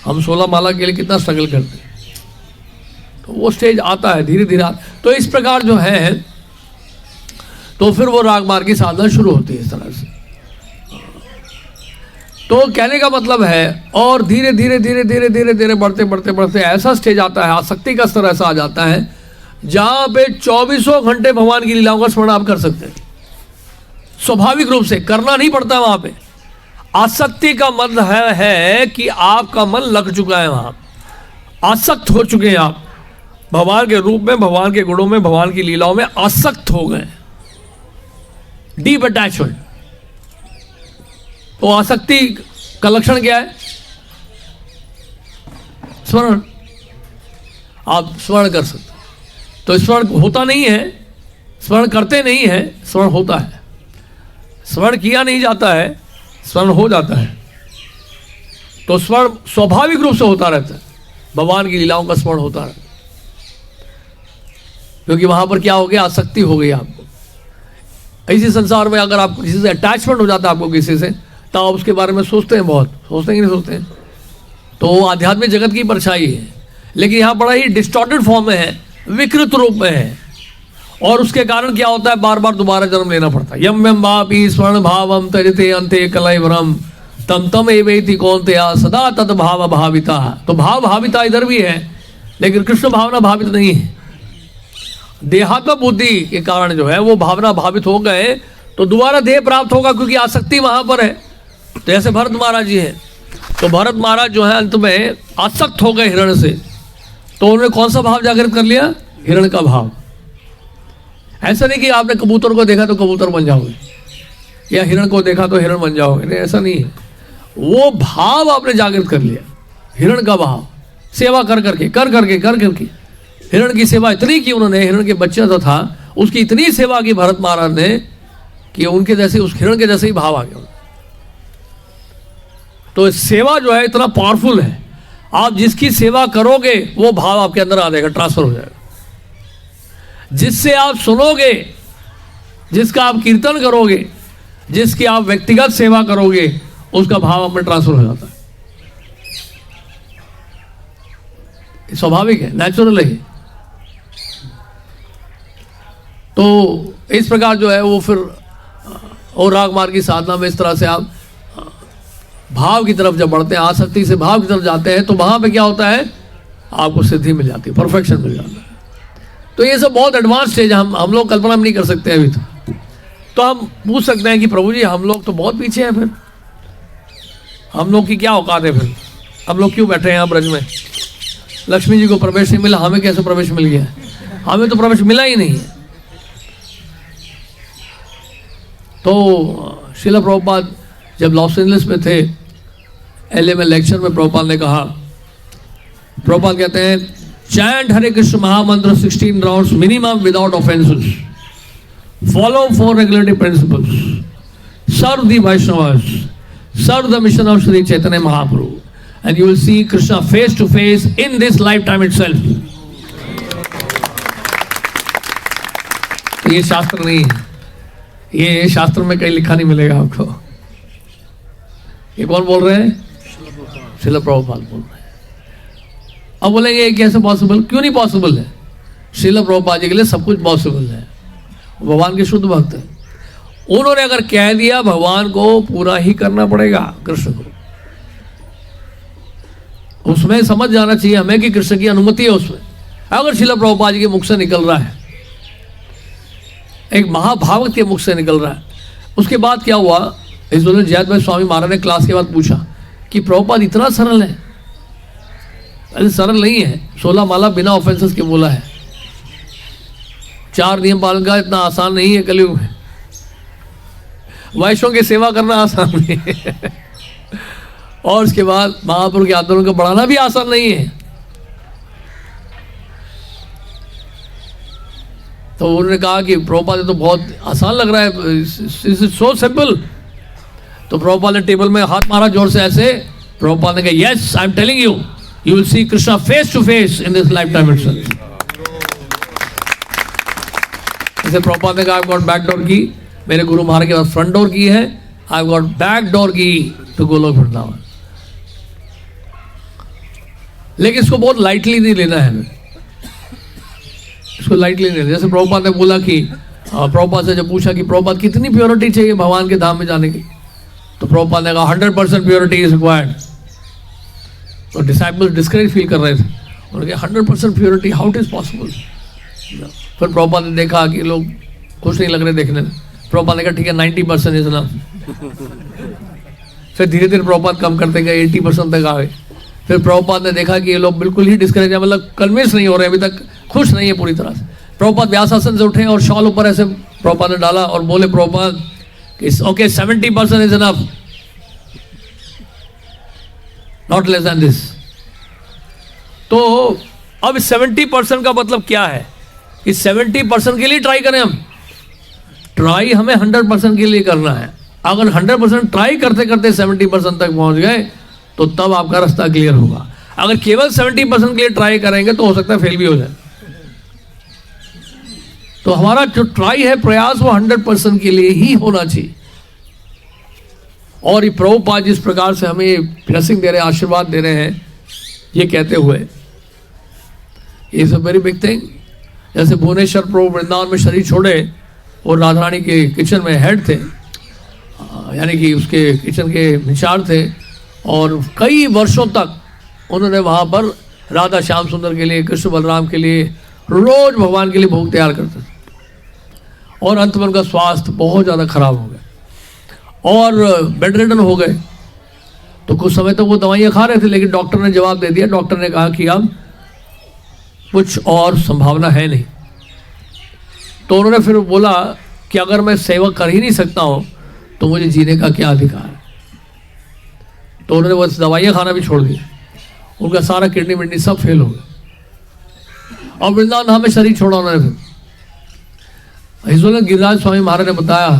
हम 16 माला के लिए कितना स्ट्रगल करते हैं, तो वो स्टेज आता है धीरे धीरे। तो इस प्रकार जो है, तो फिर वो राग मार्ग की साधना शुरू होती है इस तरह से। तो कहने का मतलब है, और धीरे धीरे धीरे धीरे धीरे धीरे बढ़ते बढ़ते बढ़ते ऐसा स्टेज आता है, आसक्ति का स्तर ऐसा आ जाता है जहां पे 24 घंटे भगवान की लीलाओं का स्मरण आप कर सकते हैं। स्वाभाविक रूप से करना नहीं पड़ता वहां पे। आसक्ति का मतलब है कि आपका मन लग चुका है, वहां आसक्त हो चुके हैं आप भगवान के रूप में, भगवान के गुणों में, भगवान की लीलाओं में आसक्त हो गए, डीप अटैचमेंट। तो आसक्ति का लक्षण क्या है? स्मरण। आप स्मरण कर सकते, तो स्मरण होता नहीं है, स्मरण करते नहीं है, स्मरण होता है। स्मरण किया नहीं जाता है, स्मरण हो जाता है। तो स्मरण स्वाभाविक रूप से होता रहता है, भगवान की लीलाओं का स्मरण होता रहता है। क्योंकि वहां पर क्या हो गया? आसक्ति हो गई आपको। इसी संसार में अगर आपको किसी से अटैचमेंट हो जाता है, आपको किसी से, तो आप उसके बारे में सोचते हैं, बहुत सोचते हैं कि नहीं सोचते हैं? तो वो आध्यात्मिक जगत की परछाई है, लेकिन यहाँ बड़ा ही डिस्टॉर्टेड फॉर्म में है, विकृत रूप में है। और उसके कारण क्या होता है? बार बार दोबारा जन्म लेना पड़ता है। यम यम वापि स्वर्ण भावम त्यजते अन्ते कलैवरम तम तम एवेति कौन्तेय सदा तद भाव भाविता। तो भाव भाविता इधर भी है, लेकिन कृष्ण भावना भावित नहीं है। देहात्म बुद्धि के कारण जो है वो भावना भावित हो गए, तो दोबारा देह प्राप्त होगा, क्योंकि आसक्ति वहां पर है। तो ऐसे भरत महाराज जी हैं, तो भरत महाराज जो है अंत में आसक्त हो गए हिरण से, तो उन्होंने कौन सा भाव जागृत कर लिया? हिरण का भाव। ऐसा नहीं कि आपने कबूतर को देखा तो कबूतर बन जाओगे, या हिरण को देखा तो हिरण बन जाओगे, नहीं, ऐसा नहीं है। वो भाव आपने जागृत कर लिया, हिरण का भाव। सेवा कर करके हिरण की सेवा इतनी की उन्होंने, हिरण के बच्चा जो था उसकी इतनी सेवा की भरत महाराज ने कि उनके जैसे, उस हिरण के जैसे ही भाव आ गया। तो सेवा जो है इतना पावरफुल है, आप जिसकी सेवा करोगे वो भाव आपके अंदर आ जाएगा, ट्रांसफर हो जाएगा। जिससे आप सुनोगे, जिसका आप कीर्तन करोगे, जिसकी आप व्यक्तिगत सेवा करोगे, उसका भाव आप में ट्रांसफर हो जाता है। स्वाभाविक है, नेचुरल है। तो इस प्रकार जो है वो फिर, और राग मार्ग की साधना में इस तरह से आप भाव की तरफ जब बढ़ते हैं, आसक्ति से भाव की तरफ जाते हैं, तो वहां पे क्या होता है? आपको सिद्धि मिल जाती है, परफेक्शन मिल जाता है। तो ये सब बहुत एडवांस स्टेज हम लोग कल्पना में नहीं कर सकते अभी तो हम पूछ सकते हैं कि प्रभु जी हम लोग तो बहुत पीछे हैं, फिर हम लोग की क्या औकात है? फिर हम लोग क्यों बैठे हैं यहाँ ब्रज में? लक्ष्मी जी को प्रवेश नहीं मिला, हमें कैसे प्रवेश मिल गया? हमें तो प्रवेश मिला ही नहीं है। तो श्रील प्रभुपाद जब लॉस एंजलिस में थे, LA में लेक्चर में प्रभुपाद ने कहा, प्रभुपाद कहते हैं, चैंट हरे कृष्ण महामंत्र 16 rounds minimum without offences, follow 4 regulatory principles, serve the Vaishnavas, serve the mission of Sri Chaitanya Mahaprabhu, and you will see Krishna face to face in this lifetime itself. ये शास्त्र नहीं है, ये शास्त्र में कहीं लिखा नहीं मिलेगा आपको। ये कौन बोल रहे हैं? श्रील प्रभुपाद बोल रहे हैं। अब बोलेंगे कैसे पॉसिबल? क्यों नहीं पॉसिबल है? श्रील प्रभुपाद जी के लिए सब कुछ पॉसिबल है, भगवान के शुद्ध भक्त है। उन्होंने अगर कह दिया, भगवान को पूरा ही करना पड़ेगा, कृष्ण को। उसमें समझ जाना चाहिए हमें कि कृष्ण की अनुमति है उसमें। अगर श्रील प्रभुपाद जी के मुख से निकल रहा है, एक महाभावक के मुख से निकल रहा है। उसके बाद क्या हुआ, इस दौरान जयत भाई स्वामी महाराज ने क्लास के बाद पूछा कि प्रभुपाद इतना सरल है? अरे सरल नहीं है, 16 माला बिना ऑफेंसेस के बोला है। 4 नियम पालन का इतना आसान नहीं है कलयुग में। वैष्णव की सेवा करना आसान नहीं है और उसके बाद महापुरुष के आंदोलन को बढ़ाना भी आसान नहीं है। तो उन्होंने कहा कि प्रभुपाद तो बहुत आसान लग रहा है, इज सो सिंपल। तो प्रभुपाद ने टेबल में हाथ मारा जोर से ऐसे। प्रभुपाद ने कहा yes, I am telling you, you will see Krishna face to face in this life time itself. ऐसे प्रभुपाद ने कहा आई गॉट बैक डोर की, मेरे गुरु महाराज के पास फ्रंट डोर की है, आई गॉट बैक डोर की टू गोलोक वृंदावन। लेकिन इसको बहुत लाइटली नहीं लेना है हमें, इसको लाइटली नहीं लेना। जैसे प्रभुपाद ने बोला कि प्रभुपाद से जब पूछा कि प्रभुपाद कितनी प्योरिटी चाहिए भगवान के धाम में जाने की, तो प्रभुपाद ने कहा 100% प्योरिटी इज रिक्वायर्ड। तो डिसाइपल्स डिस्करेज फील कर रहे थे, उन्होंने कहा 100% purity, how it is possible. फिर प्रभुपाद ने देखा कि लोग खुश नहीं लग रहे देखने में, प्रभुपाद ने कहा ठीक है 90% इज इनफ। फिर धीरे धीरे प्रभुपाद कम करते गए, 80% तक आ गए। फिर प्रभुपाद ने देखा कि ये लोग बिल्कुल ही डिस्करेज है, मतलब कन्विंस नहीं हो रहे, अभी तक खुश नहीं है पूरी तरह से। प्रभुपाद व्यासासन से उठे और शॉल ऊपर ऐसे प्रभुपाद ने डाला और बोले Prabhupada okay 70% is enough, not less than this. तो अब 70% का मतलब क्या है कि 70% के लिए ट्राई करें हम, ट्राई हमें 100% के लिए करना है। अगर 100% ट्राई करते करते 70% तक पहुंच गए तो तब आपका रास्ता क्लियर होगा। अगर केवल 70% के लिए ट्राई करेंगे तो हो सकता है फेल भी हो जाए। तो हमारा जो ट्राई है, प्रयास, वो 100% के लिए ही होना चाहिए। और ये प्रभुपाद जिस प्रकार से हमें ब्लेसिंग दे रहे हैं, आशीर्वाद दे रहे हैं, ये कहते हुए is a very big thing. जैसे भुवनेश्वर प्रभु वृंदावन में शरीर छोड़े और राधा रानी के किचन में हेड थे, यानी कि उसके किचन के इंचार्ज थे, और कई वर्षों तक उन्होंने वहाँ पर राधा श्याम सुंदर के लिए, कृष्ण बलराम के लिए रोज भगवान के लिए भोग तैयार करते थे। और अंत में उनका स्वास्थ्य बहुत ज़्यादा खराब हो गया और बेड रिडन हो गए। तो कुछ समय तक वो दवाइयाँ खा रहे थे, लेकिन डॉक्टर ने जवाब दे दिया। डॉक्टर ने कहा कि अब कुछ और संभावना है नहीं। तो उन्होंने फिर बोला कि अगर मैं सेवा कर ही नहीं सकता हूँ तो मुझे जीने का क्या अधिकार है। तो उन्होंने बस दवाइयाँ खाना भी छोड़ दिया। उनका सारा किडनी विडनी सब फेल हो गया और वृंदावन धाम में शरीर छोड़ा उन्होंने। फिर हिजोल गिरिराज स्वामी महाराज ने बताया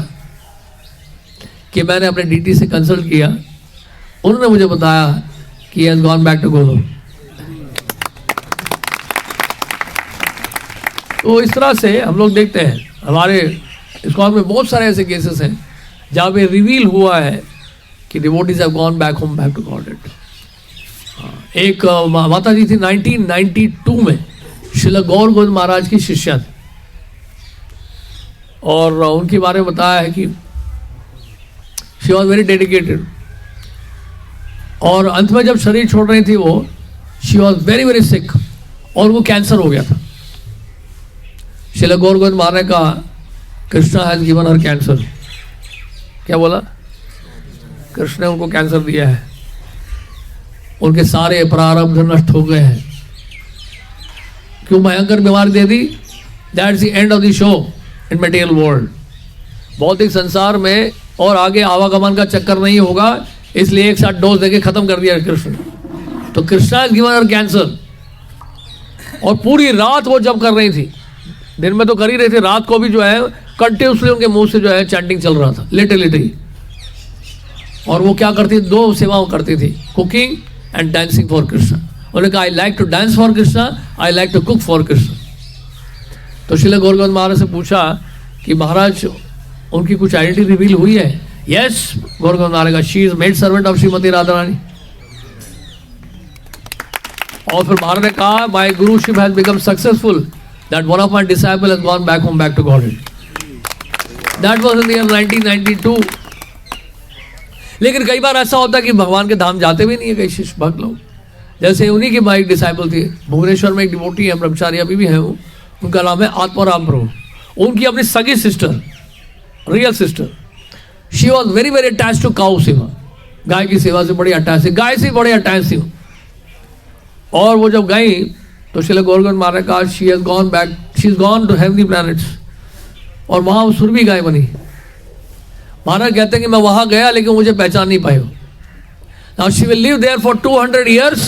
कि मैंने अपने डीटी से कंसल्ट किया, उन्होंने मुझे बताया कि has gone back to Goloka. तो इस तरह से हम लोग देखते हैं हमारे इस्कॉन में बहुत सारे ऐसे केसेस हैं जहाँ पे रिवील हुआ है कि devotees have gone back home, back to God. एक माता जी थी 1992 में, श्रील गौर गोविंद महाराज की शिष्या थी, और उनके बारे में बताया है कि शी वॉज वेरी डेडिकेटेड। और अंत में जब शरीर छोड़ रही थी वो, she was very very sick और वो कैंसर हो गया था। श्रील गौर गोविंद महाराज ने कहा Krishna has given her cancer. क्या बोला? कृष्ण ने उनको कैंसर दिया है, उनके सारे प्रारब्ध नष्ट हो गए हैं। क्यों भयंकर बीमारी दे दी? That's the end of the show in material world. भौतिक संसार में और आगे आवागमन का चक्कर नहीं होगा, इसलिए एक साथ डोज देके खत्म कर दिया कृष्ण। तो Krishna has given her cancer. और पूरी रात वो जब कर रही थी, दिन में तो कर ही रहे थे, रात को भी जो है कंटिन्यूसली उनके मुंह से जो है चैंटिंग चल रहा था, लेटे लेटे ही। और वो क्या करती थी? 2 सेवाओं करती थी, cooking and dancing for Krishna. उन्होंने कहा I like to dance for Krishna, I like to cook for Krishna. तो श्रील गौर गोविंद महाराज से पूछा कि महाराज उनकी कुछ आइडेंटिटी रिवील हुई है? यस, गौर गोविंद महाराज का she is maid servant of Shrimati Radha Rani. और फिर महाराज ने कहा my guruship has become successful, that one of my disciples has gone back home, back to Godhead. That was in the year 1992. लेकिन कई बार ऐसा होता है कि भगवान के धाम जाते भी नहीं है कई शिष्य भक्त लोग, जैसे उन्हीं की माँ एक डिसाइपल थी, भुवनेश्वर में एक डिवोटी है, ब्रह्मचारी अभी भी है वो, उनका नाम है आत्माराम प्रभु। उनकी अपनी सगी sister, real sister, she was very very attach to cow seva, गाय की सेवा से बड़ी अटैच थी, गाय से बड़ी अटैच थी। और वो जब गई तो श्रील गौरगन महाराज कहा she has gone back, she is gone to heavenly planets, और वहाँ वो सुरभि गाय बनी। महाराज कहते हैं कि मैं वहाँ गया लेकिन मुझे पहचान नहीं पाई। Now she will live there for 200 years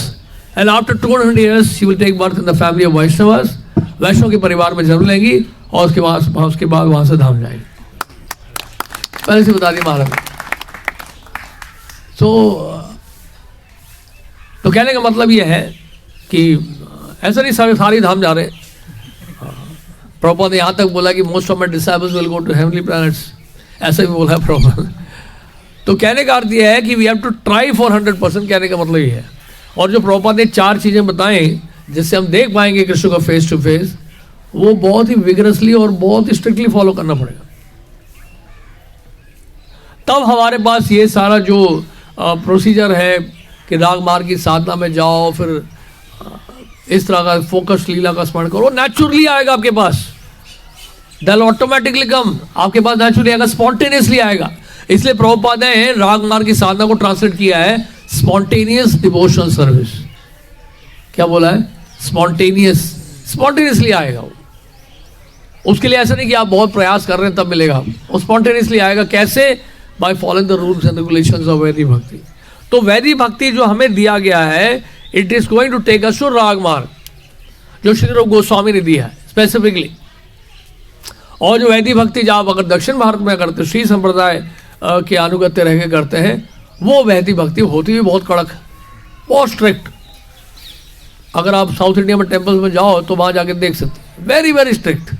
and after 200 years she will take birth in the family of Vaishnavas, Vaishnav के परिवार में जन्म लेंगी और उसके बाद वहाँ से धाम जाएंगी। पहले से बता दी महाराज। तो कहने का मतलब ये है कि ऐसा नहीं सारी धाम जा रहे। प्रभुपाद ने यहाँ तक बोला कि most of my disciples will go to heavenly planets, ऐसा भी बोला प्रभुपाद। तो कहने का अर्थ यह है कि we have to try for 100%, कहने का मतलब ये है। और जो प्रभुपाद ने 4 चीज़ें बताएं जिससे हम देख पाएंगे कृष्ण को फेस टू फेस, वो बहुत ही विगरसली और बहुत स्ट्रिक्टली फॉलो करना पड़ेगा। तब हमारे पास ये सारा जो प्रोसीजर है कि राग मार्ग की साधना में जाओ, फिर इस तरह का फोकस लीला का स्मरण करो, नेचुरली आएगा आपके पास, दैट ऑटोमेटिकली कम, आपके पास नेचुरली आएगा, स्पॉन्टेनियसली आएगा। इसलिए प्रभुपाद ने राग मार्ग की साधना को ट्रांसलेट किया है स्पॉन्टेनियस डिवोशनल सर्विस। क्या बोला है? स्पॉन्टेनियसली आएगा वो। उसके लिए ऐसा नहीं कि आप बहुत प्रयास कर रहे हैं तब मिलेगा, वो स्पॉन्टेनियसली आएगा। कैसे? By following the rules and regulations of वैदिक भक्ति। तो वैदिक भक्ति जो हमें दिया गया है, it is going to take us to raga marga, जो श्री रूप गोस्वामी ने दिया है स्पेसिफिकली। और जो वैदिक भक्ति जो आप अगर दक्षिण भारत में करते, श्री संप्रदाय के अनुगत्य रह के करते हैं, वो वैदिक भक्ति होती भी बहुत कड़क, बहुत स्ट्रिक्ट। अगर आप साउथ इंडिया में टेम्पल्स में जाओ तो वहां जाके देख सकते हैं, वेरी वेरी स्ट्रिक्ट।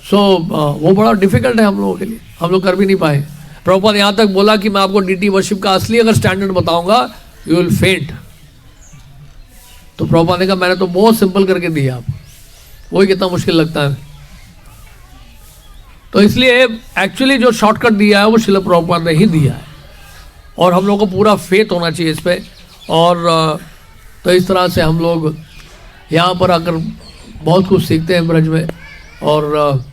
वो बड़ा डिफिकल्ट है हम लोगों के लिए, हम लोग कर भी नहीं पाए। प्रभुपाद यहाँ तक बोला कि मैं आपको डीटी वर्शिप का असली अगर स्टैंडर्ड बताऊंगा, यू विल फेंट। तो प्रभुपाद ने कहा मैंने तो बहुत सिंपल करके दिया, आप वही कितना मुश्किल लगता है। तो इसलिए एक्चुअली जो शॉर्टकट दिया है वो श्रील प्रभुपाद ने ही दिया है, और हम लोग को पूरा फेथ होना चाहिए इस पर। और तो इस तरह से हम लोग यहाँ पर आकर बहुत कुछ सीखते हैं ब्रज में। और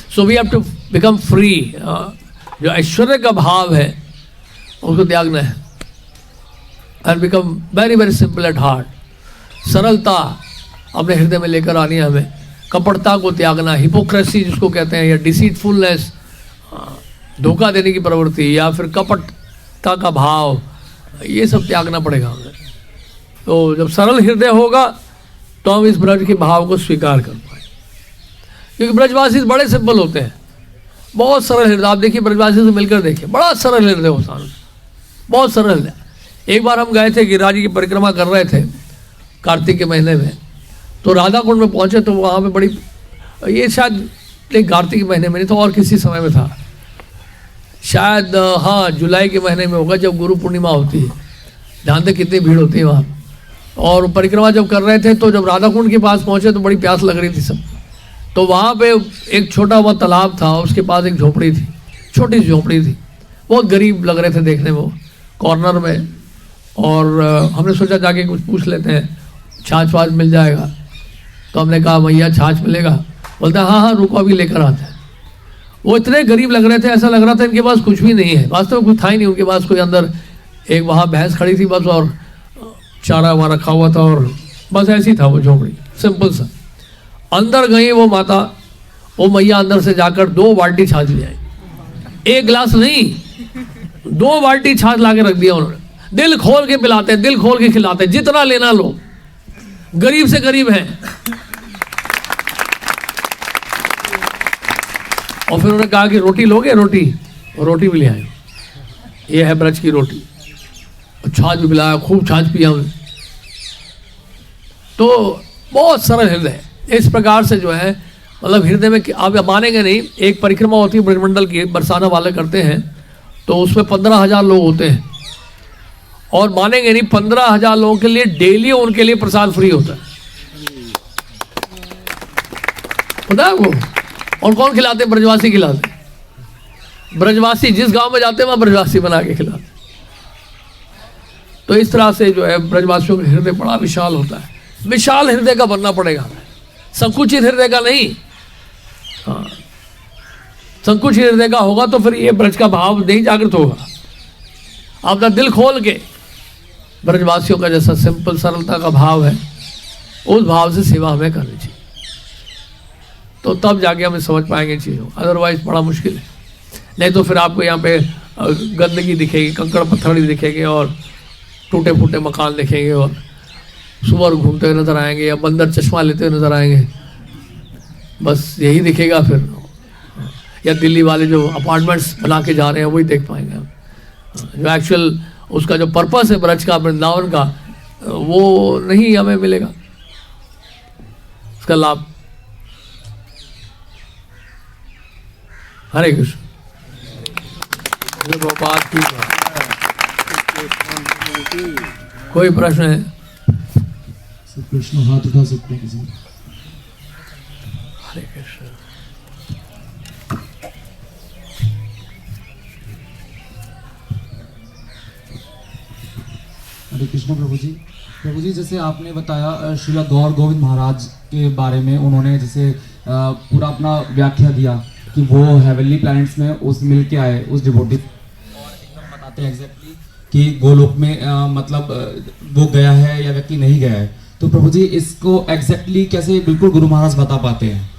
so we have to become free. जो ऐश्वर्य का भाव है उसको त्यागना है, and become very very simple at heart. सरलता अपने हृदय में लेकर आनी है हमें, कपटता को त्यागना, हिपोक्रेसी जिसको कहते हैं, या डिसीटफुलनेस, धोखा देने की प्रवृत्ति, या फिर कपटता का भाव, ये सब त्यागना पड़ेगा हमें। तो जब सरल हृदय होगा तो हम इस ब्रज के भाव को स्वीकार कर पाए, क्योंकि ब्रजवासी बड़े सिंपल होते हैं, बहुत सरल हृदय। आप देखिए ब्रजवासी से मिलकर देखिए, बड़ा सरल हृदय होता है, बहुत सरल हृदय। एक बार हम गए थे, गिरिराज जी की परिक्रमा कर रहे थे कार्तिक के महीने में, तो राधा कुंड में पहुंचे तो वहाँ पे बड़ी, ये शायद एक कार्तिक के महीने में नहीं था और किसी समय में था, शायद हाँ जुलाई के महीने में होगा, जब गुरु पूर्णिमा होती है। जानते कितनी भीड़ होती है वहाँ। और परिक्रमा जब कर रहे थे तो जब राधा कुंड के पास पहुँचे तो बड़ी प्यास लग रही थी सब। तो वहाँ पे एक छोटा हुआ तालाब था, उसके पास एक झोपड़ी थी, छोटी सी झोपड़ी थी, बहुत गरीब लग रहे थे देखने में, कॉर्नर में। और हमने सोचा जाके कुछ पूछ लेते हैं, छाछ वाछ मिल जाएगा। तो हमने कहा भैया छाछ मिलेगा? बोलता हाँ हाँ रुको अभी लेकर आते हैं। वो इतने गरीब लग रहे थे, ऐसा लग रहा था इनके पास कुछ भी नहीं है, वास्तव में कुछ था ही नहीं उनके पास। कोई अंदर एक वहाँ भैंस खड़ी थी बस, और चारा वहाँ रखा हुआ था, और बस ऐसी था वो झोपड़ी, सिंपल सा। अंदर गई वो माता, वो मैया अंदर से जाकर 2 बाल्टी छाछ ले आई, 1 गिलास नहीं 2 बाल्टी छाछ ला के रख दिया उन्होंने। दिल खोल के पिलाते, दिल खोल के खिलाते, जितना लेना लो, गरीब से गरीब हैं। और फिर उन्होंने कहा कि रोटी लोगे? रोटी, और रोटी भी ले आए, ये है ब्रज की रोटी। और छाछ भी पिलाया, खूब छाछ पिया हमने। तो बहुत सरल हृदय, इस प्रकार से जो है, मतलब हृदय में आप मानेंगे नहीं, एक परिक्रमा होती है ब्रजमंडल की, बरसाना वाले करते हैं, तो उसमें 15,000 लोग होते हैं। और मानेंगे नहीं, 15,000 लोगों के लिए डेली उनके लिए प्रसाद फ्री होता है, पता है वो? और कौन खिलाते? ब्रजवासी खिलाते। ब्रजवासी जिस गांव में जाते हैं वहां ब्रजवासी बना के खिलाते। तो इस तरह से जो है ब्रजवासियों का हृदय बड़ा विशाल होता है। विशाल हृदय का बनना पड़ेगा, संकुचित हृदय का नहीं। हाँ, संकुचित हृदय का होगा तो फिर ये ब्रज का भाव नहीं जागृत होगा। अपना दिल खोल के ब्रजवासियों का जैसा सिंपल सरलता का भाव है, उस भाव से सेवा हमें करनी चाहिए, तो तब जाके हमें समझ पाएंगे चीज़ों। अदरवाइज बड़ा मुश्किल है। नहीं तो फिर आपको यहाँ पे गंदगी दिखेगी, कंकड़ पत्थर दिखेंगे और टूटे फूटे मकान दिखेंगे और सुअर घूमते हुए नजर आएंगे या बंदर चश्मा लेते हुए नजर आएंगे, बस यही दिखेगा फिर। या दिल्ली वाले जो अपार्टमेंट्स बना के जा रहे हैं वही देख पाएंगे हम। जो एक्चुअल उसका जो पर्पस है ब्रज का, वृंदावन का, वो नहीं हमें मिलेगा उसका लाभ। हरे कृष्ण। कोई प्रश्न है? कृष्ण हाथ उठा सकते हैं किसी? हरे कृष्ण। हरे कृष्ण प्रभु जी। प्रभु जी, जैसे आपने बताया श्रीला गौर गोविंद महाराज के बारे में, उन्होंने जैसे पूरा अपना व्याख्या दिया कि वो हेवनली प्लैनेट्स में उस मिल के आए उस डिवोटी, बताते हैं एग्जैक्टली कि गोलोक में मतलब वो गया है या व्यक्ति नहीं गया है। तो प्रभु जी, इसको एग्जैक्टली कैसे बिल्कुल गुरु महाराज बता पाते हैं?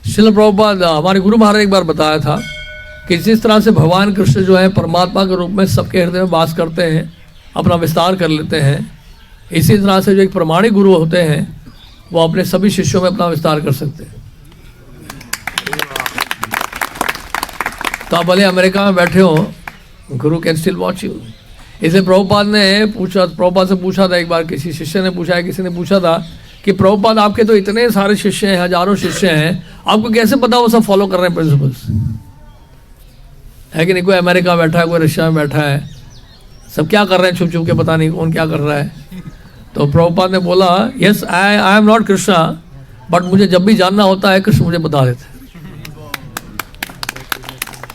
श्रील प्रभुपाद, हमारे गुरु महाराज एक बार बताया था कि जिस तरह से भगवान कृष्ण जो है परमात्मा के रूप में सबके हृदय में वास करते हैं, अपना विस्तार कर लेते हैं, इसी तरह से जो एक प्रमाणिक गुरु होते हैं वो अपने सभी शिष्यों में अपना विस्तार कर सकते हैं। तो आप भले अमेरिका में बैठे हो, गुरु कैन स्टिल वॉच यू। इसे प्रभुपाद ने पूछा, प्रभुपाद से पूछा था एक बार, किसी शिष्य ने पूछा है, किसी ने पूछा था कि प्रभुपाद आपके तो इतने सारे शिष्य हैं, हजारों शिष्य हैं, आपको कैसे पता वो सब फॉलो कर रहे हैं प्रिंसिपल्स? है कि नहीं? कोई अमेरिका बैठा है, कोई रशिया में बैठा है, सब क्या कर रहे हैं छुप छुप के, पता नहीं कौन क्या कर रहा है। तो प्रभुपाद ने बोला, yes I am not Krishna, but मुझे जब भी जानना होता है कृष्ण मुझे बता देते हैं।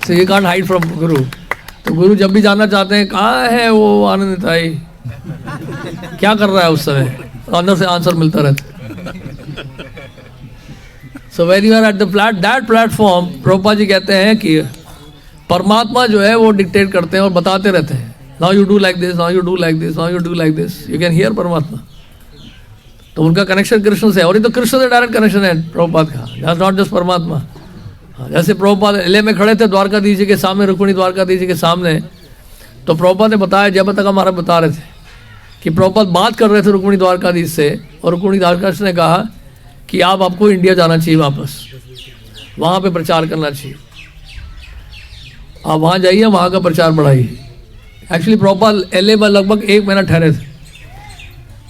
So you can't hide from गुरु। तो गुरु जब भी जानना चाहते हैं कहाँ है वो आनंदताई, क्या कर रहा है उस समय, अंदर से आंसर मिलता रहता है। So when you are at that platform, Prabhupada ji कहते हैं कि परमात्मा जो है वो डिक्टेट करते हैं और बताते रहते हैं, now you do like this, now you do like this, now you do like this, you can hear परमात्मा। तो उनका कनेक्शन कृष्ण से, और ये तो कृष्ण से डायरेक्ट कनेक्शन है प्रभुपाद का, नॉट जस्ट परमात्मा। जैसे प्रभुपाद एलए में खड़े थे द्वारकाधीश जी के सामने, रुक्मिणी द्वारकाधीश जी के सामने, तो प्रभुपाद ने बताया, जब तक हमारा बता रहे थे कि प्रभुपाद बात कर रहे थे रुक्मिणी द्वारकाधीश से, और रुक्मिणी द्वारकाधीश ने कहा कि आपको इंडिया जाना चाहिए, वापस वहाँ पे प्रचार करना चाहिए, आप वहाँ जाइए, वहाँ का प्रचार बढ़ाइए। एक्चुअली प्रभुपाद एलए में लगभग 1 महीना ठहरे थे।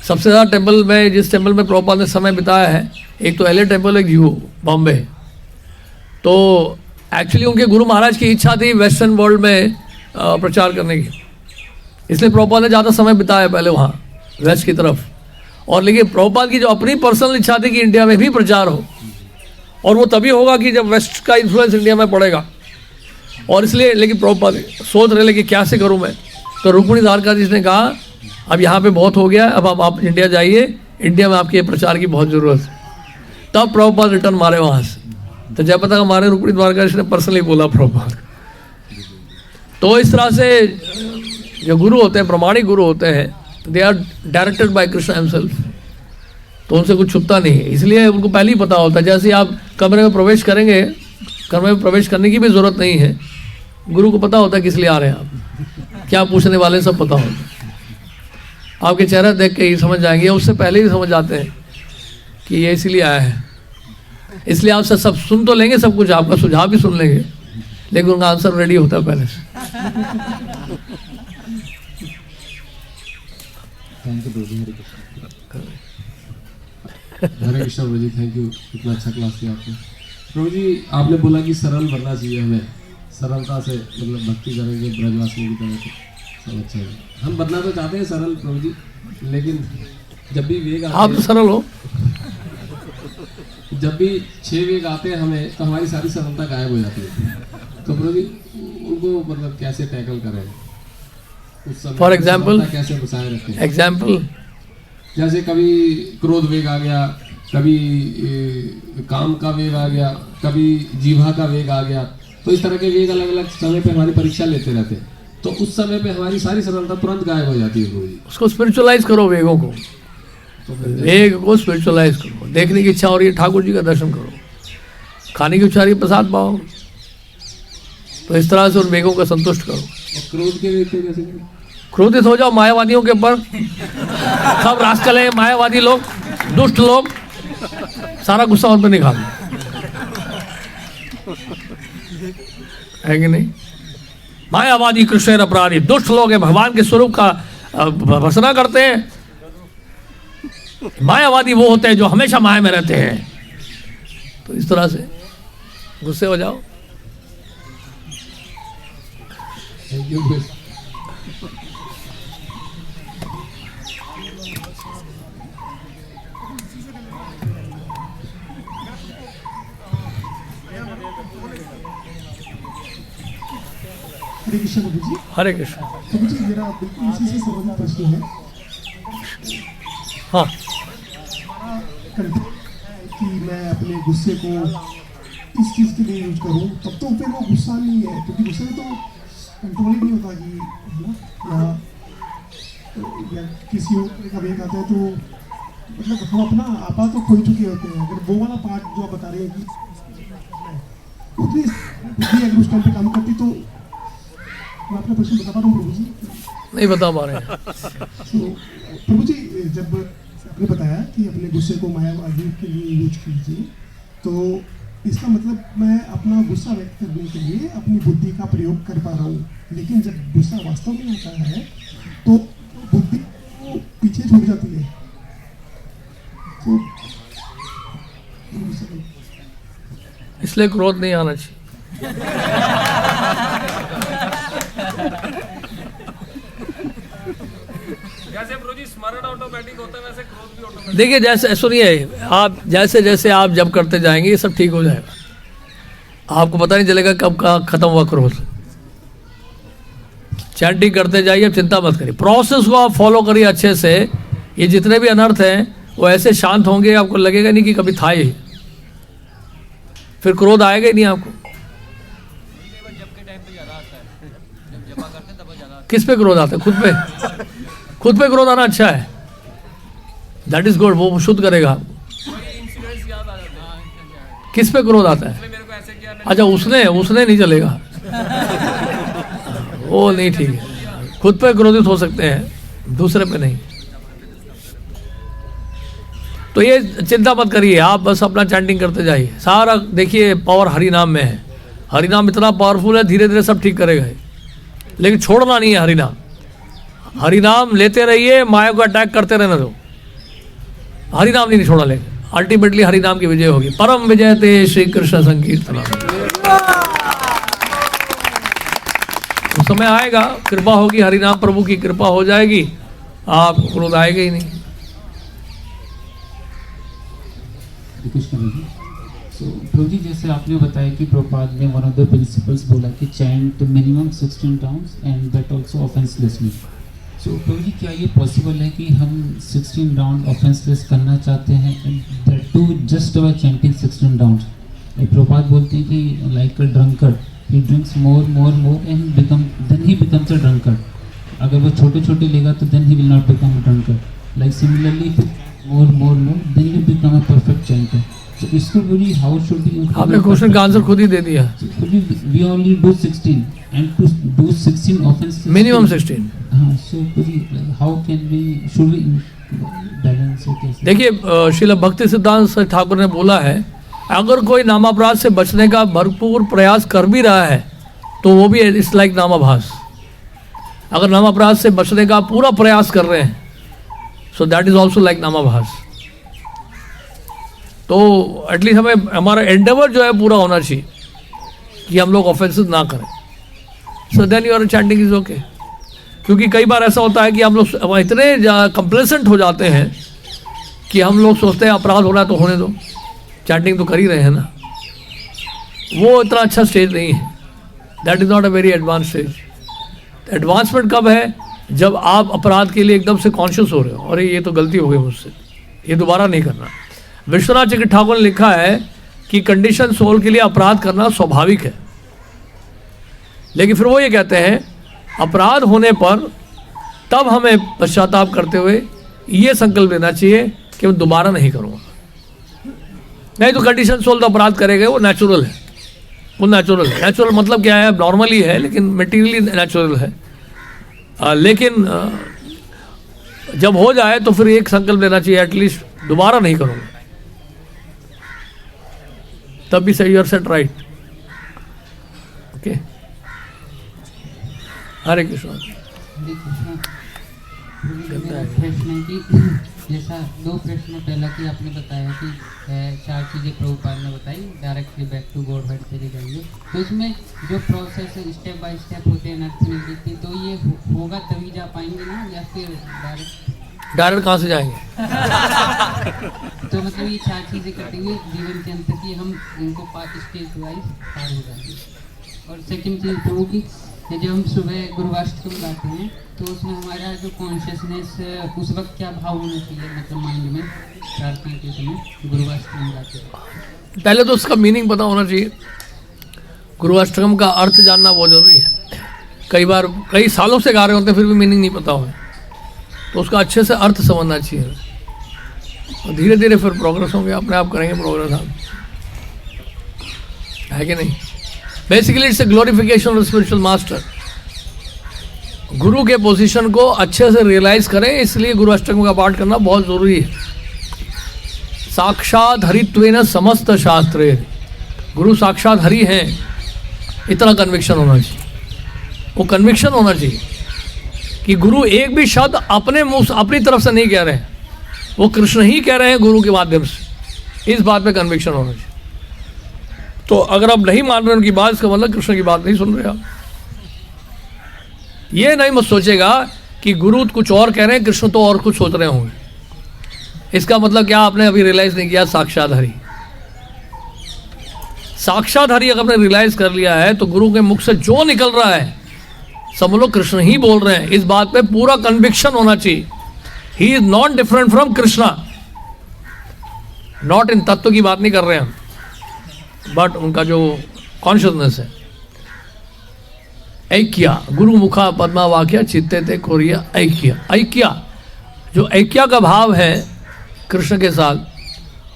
सबसे ज़्यादा टेम्पल में, जिस टेम्पल में प्रभुपाद ने समय बिताया है, एक तो एलए टेम्पल, एक जूहू बॉम्बे। तो एक्चुअली उनके गुरु महाराज की इच्छा थी वेस्टर्न वर्ल्ड में प्रचार करने की, इसलिए प्रभुपाद ने ज़्यादा समय बिताया पहले वहाँ वेस्ट की तरफ। और लेकिन प्रभुपाद की जो अपनी पर्सनल इच्छा थी कि इंडिया में भी प्रचार हो, और वो तभी होगा कि जब वेस्ट का इन्फ्लुएंस इंडिया में पड़ेगा। और इसलिए लेकिन प्रभुपाद सोच रहे कि क्या से करूँ मैं। तो रुक्मिणी द्वारकाधीश ने कहा, अब यहाँ पे बहुत हो गया, अब आप इंडिया जाइए, इंडिया में आपके प्रचार की बहुत ज़रूरत है। तब प्रभुपाद रिटर्न मारे वहाँ से। तो जब पता हमारे रुक्मिणी द्वारकाधीश ने पर्सनली बोला प्रभुपाद। तो इस तरह से जो गुरु होते हैं, प्रमाणिक गुरु होते हैं, they are directed by Krishna himself, तो उनसे कुछ छुपता नहीं है, इसलिए उनको पहले ही पता होता है। जैसे आप कमरे में प्रवेश करेंगे, कमरे में प्रवेश करने की भी ज़रूरत नहीं है, गुरु को पता होता है किस लिए आ रहे हैं आप, क्या पूछने वाले, सब पता होता है। आपके चेहरा देख के ही समझ जाएंगे, उससे पहले ही समझ जाते हैं कि ये इसीलिए आया है। इसलिए आप सब सुन तो लेंगे, सब कुछ आपका सुझाव भी सुन लेंगे, लेकिन उनका आंसर रेडी होता है पहले से। Thank you Prabhu ji. Hare Krishna Prabhu ji, thank you, कितना अच्छा क्लास किया आपने। प्रभु जी, आपने बोला कि सरल बनना चाहिए हमें, सरलता से मतलब भक्ति करेंगे ब्रजवासियों की तरह से सब अच्छा है। हम बनना तो चाहते हैं सरल प्रभु जी, लेकिन जब भी वेग आप तो सरल हो, जब भी 6 वेग आते हैं हमें, तो हमारी सारी सरलता गायब हो जाती है। तो प्रभु जी, उनको मतलब कैसे टैकल करें? उस समय For example? सरलता कैसे बचाए रखें? एग्जाम्पल, जैसे कभी क्रोध वेग आ गया, कभी काम का वेग आ गया, कभी जीवा का वेग आ गया, तो इस तरह के वेग अलग अलग समय पे हमारी परीक्षा लेते रहते हैं, तो उस समय पे हमारी सारी सरलता तुरंत गायब हो जाती है गुरु जी। उसको स्पिरिचुअलाइज करो, वेगों को, तो फिर वेग को स्पिरिचुअलाइज करो। देखने की इच्छा हो रही है, ठाकुर जी का दर्शन करो। खाने की इच्छा हो रही है, प्रसाद पाओ। तो इस तरह से उन वेगों को संतुष्ट करो। और क्रोध के वेग को कैसे करें? क्रोधित हो जाओ मायावादियों के ऊपर, सब रास्कल हैं मायावादी लोग, दुष्ट लोग, सारा गुस्सा उन पर निकाल है कि नहीं? मायावादी कृष्ण अपराधी दुष्ट लोग हैं, भगवान के स्वरूप का भर्त्सना करते हैं। मायावादी वो होते हैं जो हमेशा माया में रहते हैं। तो इस तरह से गुस्से हो जाओ। Thank you, गुरु। हरे कृष्ण प्रभु जी। हरे कृष्ण। प्रभु जी मेरा बिल्कुल इसी से संबंधित प्रश्न है। हाँ, कंट्रोल कि मैं अपने गुस्से को किस चीज़ के लिए यूज करूं, तब तो फिर वो गुस्सा नहीं है, क्योंकि गुस्से में तो कंट्रोल ही नहीं होता कि है ना, या किसी और का वेग आता है तो मतलब हम अपना आपा तो खो चुके होते हैं। अगर वो वाला पार्ट जो आप बता रहे हैं कि उतनी बुद्धि अगर उस टाइम पे काम करती, तो मैं अपना प्रश्न बता पा रहा हूँ प्रभु जी। नहीं बता पा रहे हैं। तो प्रभु जी जब आपने बताया कि अपने गुस्से को मायावादी के लिए यूज कीजिए, तो इसका मतलब मैं अपना गुस्सा व्यक्त करने के लिए अपनी बुद्धि का प्रयोग कर पा रहा हूँ, लेकिन जब गुस्सा वास्तव में आता है तो बुद्धि को पीछे छूट जाती है। तो इसलिए क्रोध नहीं आना चाहिए। जैसे प्रभु जी स्मरण ऑटोमेटिक होता है, वैसे क्रोध भी ऑटोमेटिक। देखिए, जैसे सुनिए, आप जैसे जैसे आप जब करते जाएंगे ये सब ठीक हो जाएगा। आपको पता नहीं चलेगा कब कहाँ खत्म हुआ क्रोध। चैंटिंग करते जाइए, अब चिंता मत करिए, प्रोसेस को आप फॉलो करिए अच्छे से। ये जितने भी अनर्थ हैं वो ऐसे शांत होंगे, आपको लगेगा नहीं कि कभी था ही, फिर क्रोध आएगा ही नहीं आपको। किस पे क्रोध आता है? खुद पे। खुद पे क्रोध आना अच्छा है, दैट इज गुड, वो शुद्ध करेगा आपको। किस पे क्रोध आता है? अच्छा, उसने नहीं चलेगा, वो नहीं ठीक है। खुद पे क्रोधित हो सकते हैं, दूसरे पे नहीं। तो ये चिंता मत करिए, आप बस अपना चैंटिंग करते जाइए। सारा देखिए पावर हरि नाम में है। हरि नाम इतना पावरफुल है, धीरे धीरे सब ठीक करेगा। लेकिन छोड़ना नहीं है हरि नाम। हरि नाम लेते रहिए, माया को अटैक करते रहना दो। हरि नाम नहीं छोड़ा, लेकिन अल्टीमेटली हरि नाम की विजय होगी। परम विजय ते श्री कृष्ण संकीर्तन। उस समय आएगा, कृपा होगी, हरि नाम प्रभु की कृपा हो जाएगी, आप क्रोध आएगा ही नहीं। So, प्रभु जी जैसे आपने बताया कि प्रभुपाद ने वन ऑफ द प्रिंसिपल्स बोला कि chant minimum 16 rounds and that also offencelessly. So प्रभु जी क्या ये पॉसिबल है कि हम 16 राउंड ऑफेंसलेस करना चाहते हैं, that too just by chanting 16 rounds? Prabhupada बोलते हैं कि like a drunkard, he drinks more and then he becomes a drunkard. अगर वो छोटे छोटे लेगा तो then he will not become a drunkard. Like similarly more then you become a perfect chanter. So इसको बोलिए, how should we? आपने question का आंसर खुद ही दे दिया। We only do 16 and to do 16 offenses. Minimum 16। हाँ, so how can we, should we balance it? देखिए, श्रील भक्ति सिद्धांत ठाकुर ने बोला है, अगर कोई नामापराध से बचने का भरपूर प्रयास कर भी रहा है तो वो भी इट्स लाइक नामाभास। अगर नामापराध से बचने का पूरा प्रयास कर रहे हैं, so that is also like नामाभास। तो एटलीस्ट हमें हमारा एंडेवर जो है पूरा होना चाहिए कि हम लोग ऑफेंसेस ना करें। So then your chanting is okay. क्योंकि कई बार ऐसा होता है कि हम लोग इतने कंप्लेसेंट हो जाते हैं कि हम लोग सोचते हैं अपराध हो रहा है तो होने दो, चैंटिंग तो कर ही रहे हैं ना। वो इतना अच्छा स्टेज नहीं है, that is not a very advance stage. Advancement कब है? जब आप अपराध के लिए एकदम से कॉन्शियस हो रहे हो, अरे ये तो गलती हो गई मुझसे, ये दोबारा नहीं करना। विश्वनाथ चक्र ठाकुर ने लिखा है कि कंडीशन सोल के लिए अपराध करना स्वाभाविक है, लेकिन फिर वो ये कहते हैं अपराध होने पर तब हमें पश्चाताप करते हुए ये संकल्प लेना चाहिए कि मैं दोबारा नहीं करूँगा। नहीं तो कंडीशन सोल तो अपराध करेगा, वो नेचुरल है, वो नेचुरल है। नेचुरल मतलब क्या है, नॉर्मली है लेकिन मटेरियली नेचुरल है। लेकिन जब हो जाए तो फिर एक संकल्प लेना चाहिए, एटलीस्ट दोबारा नहीं करूँगा, तब भी सही और सेट राइट। ओके, हरे कृष्ण। प्रश्न है कि जैसा दो प्रश्न पहला कि आपने बताया कि 4 चीज़ें प्रभुपाद ने बताई, directly back to Godhead चले जाएंगे, तो इसमें जो प्रोसेस स्टेप बाय स्टेप होते हैं नर्थ निवृत्ति, तो ये होगा तभी जा पाएंगे ना, या फिर डायरेक्ट कहाँ से जाएंगे? तो मतलब ये 4 चीज़ें करते हुए जीवन के अंत की हम इनको 5 स्टेज वाइज पार हो जाएंगे। और सेकंड चीज़ प्रभु की, जब हम सुबह गुरुवाष्टकम गाते हैं तो उसमें हमारा जो कॉन्शियसनेस उस वक्त क्या भाव होना चाहिए, मतलब माइंड में प्रार्थना के समय गुरुवाष्टकम गाते हैं? पहले तो उसका मीनिंग पता होना चाहिए। गुरुवाष्टकम का अर्थ जानना बहुत जरूरी है। कई बार कई सालों से गा रहे होते हैं फिर भी मीनिंग नहीं पता हो, तो उसका अच्छे से अर्थ समझना चाहिए, और धीरे धीरे फिर प्रोग्रेस होंगे, अपने आप करेंगे प्रोग्रेस आप, है कि नहीं? Basically it's a glorification of spiritual master. गुरु के पोजीशन को अच्छे से रियलाइज करें, इसलिए गुरु अष्टकम का पाठ करना बहुत जरूरी है। साक्षात हरित्वेन समस्त शास्त्रे, गुरु साक्षात हरि हैं, इतना कन्विक्शन होना चाहिए। वो कन्विक्शन होना चाहिए कि गुरु एक भी शब्द अपने मुंह अपनी तरफ से नहीं कह रहे हैं, वो कृष्ण ही कह रहे हैं गुरु के माध्यम से। इस बात पे कन्विक्शन होना चाहिए। तो अगर आप नहीं मान रहे उनकी बात, इसका मतलब कृष्ण की बात नहीं सुन रहे आप। ये नहीं मत सोचेगा कि गुरु कुछ और कह रहे हैं, कृष्ण तो और कुछ सोच रहे होंगे। इसका मतलब क्या, आपने अभी रियलाइज नहीं किया साक्षात हरि। साक्षात हरि अगर आपने रियलाइज कर लिया है तो गुरु के मुख से जो निकल रहा है सब लोग कृष्ण ही बोल रहे हैं, इस बात पे पूरा कन्विक्शन होना चाहिए। He is not different from Krishna. Not in तत्व की बात नहीं कर रहे हैं हम, बट उनका जो कॉन्शियसनेस है। ऐक्या गुरु मुखा पद्मा वाक्या चित्ते ते कोरिया ऐक्या। ऐक्या जो ऐक्या का भाव है कृष्ण के साथ,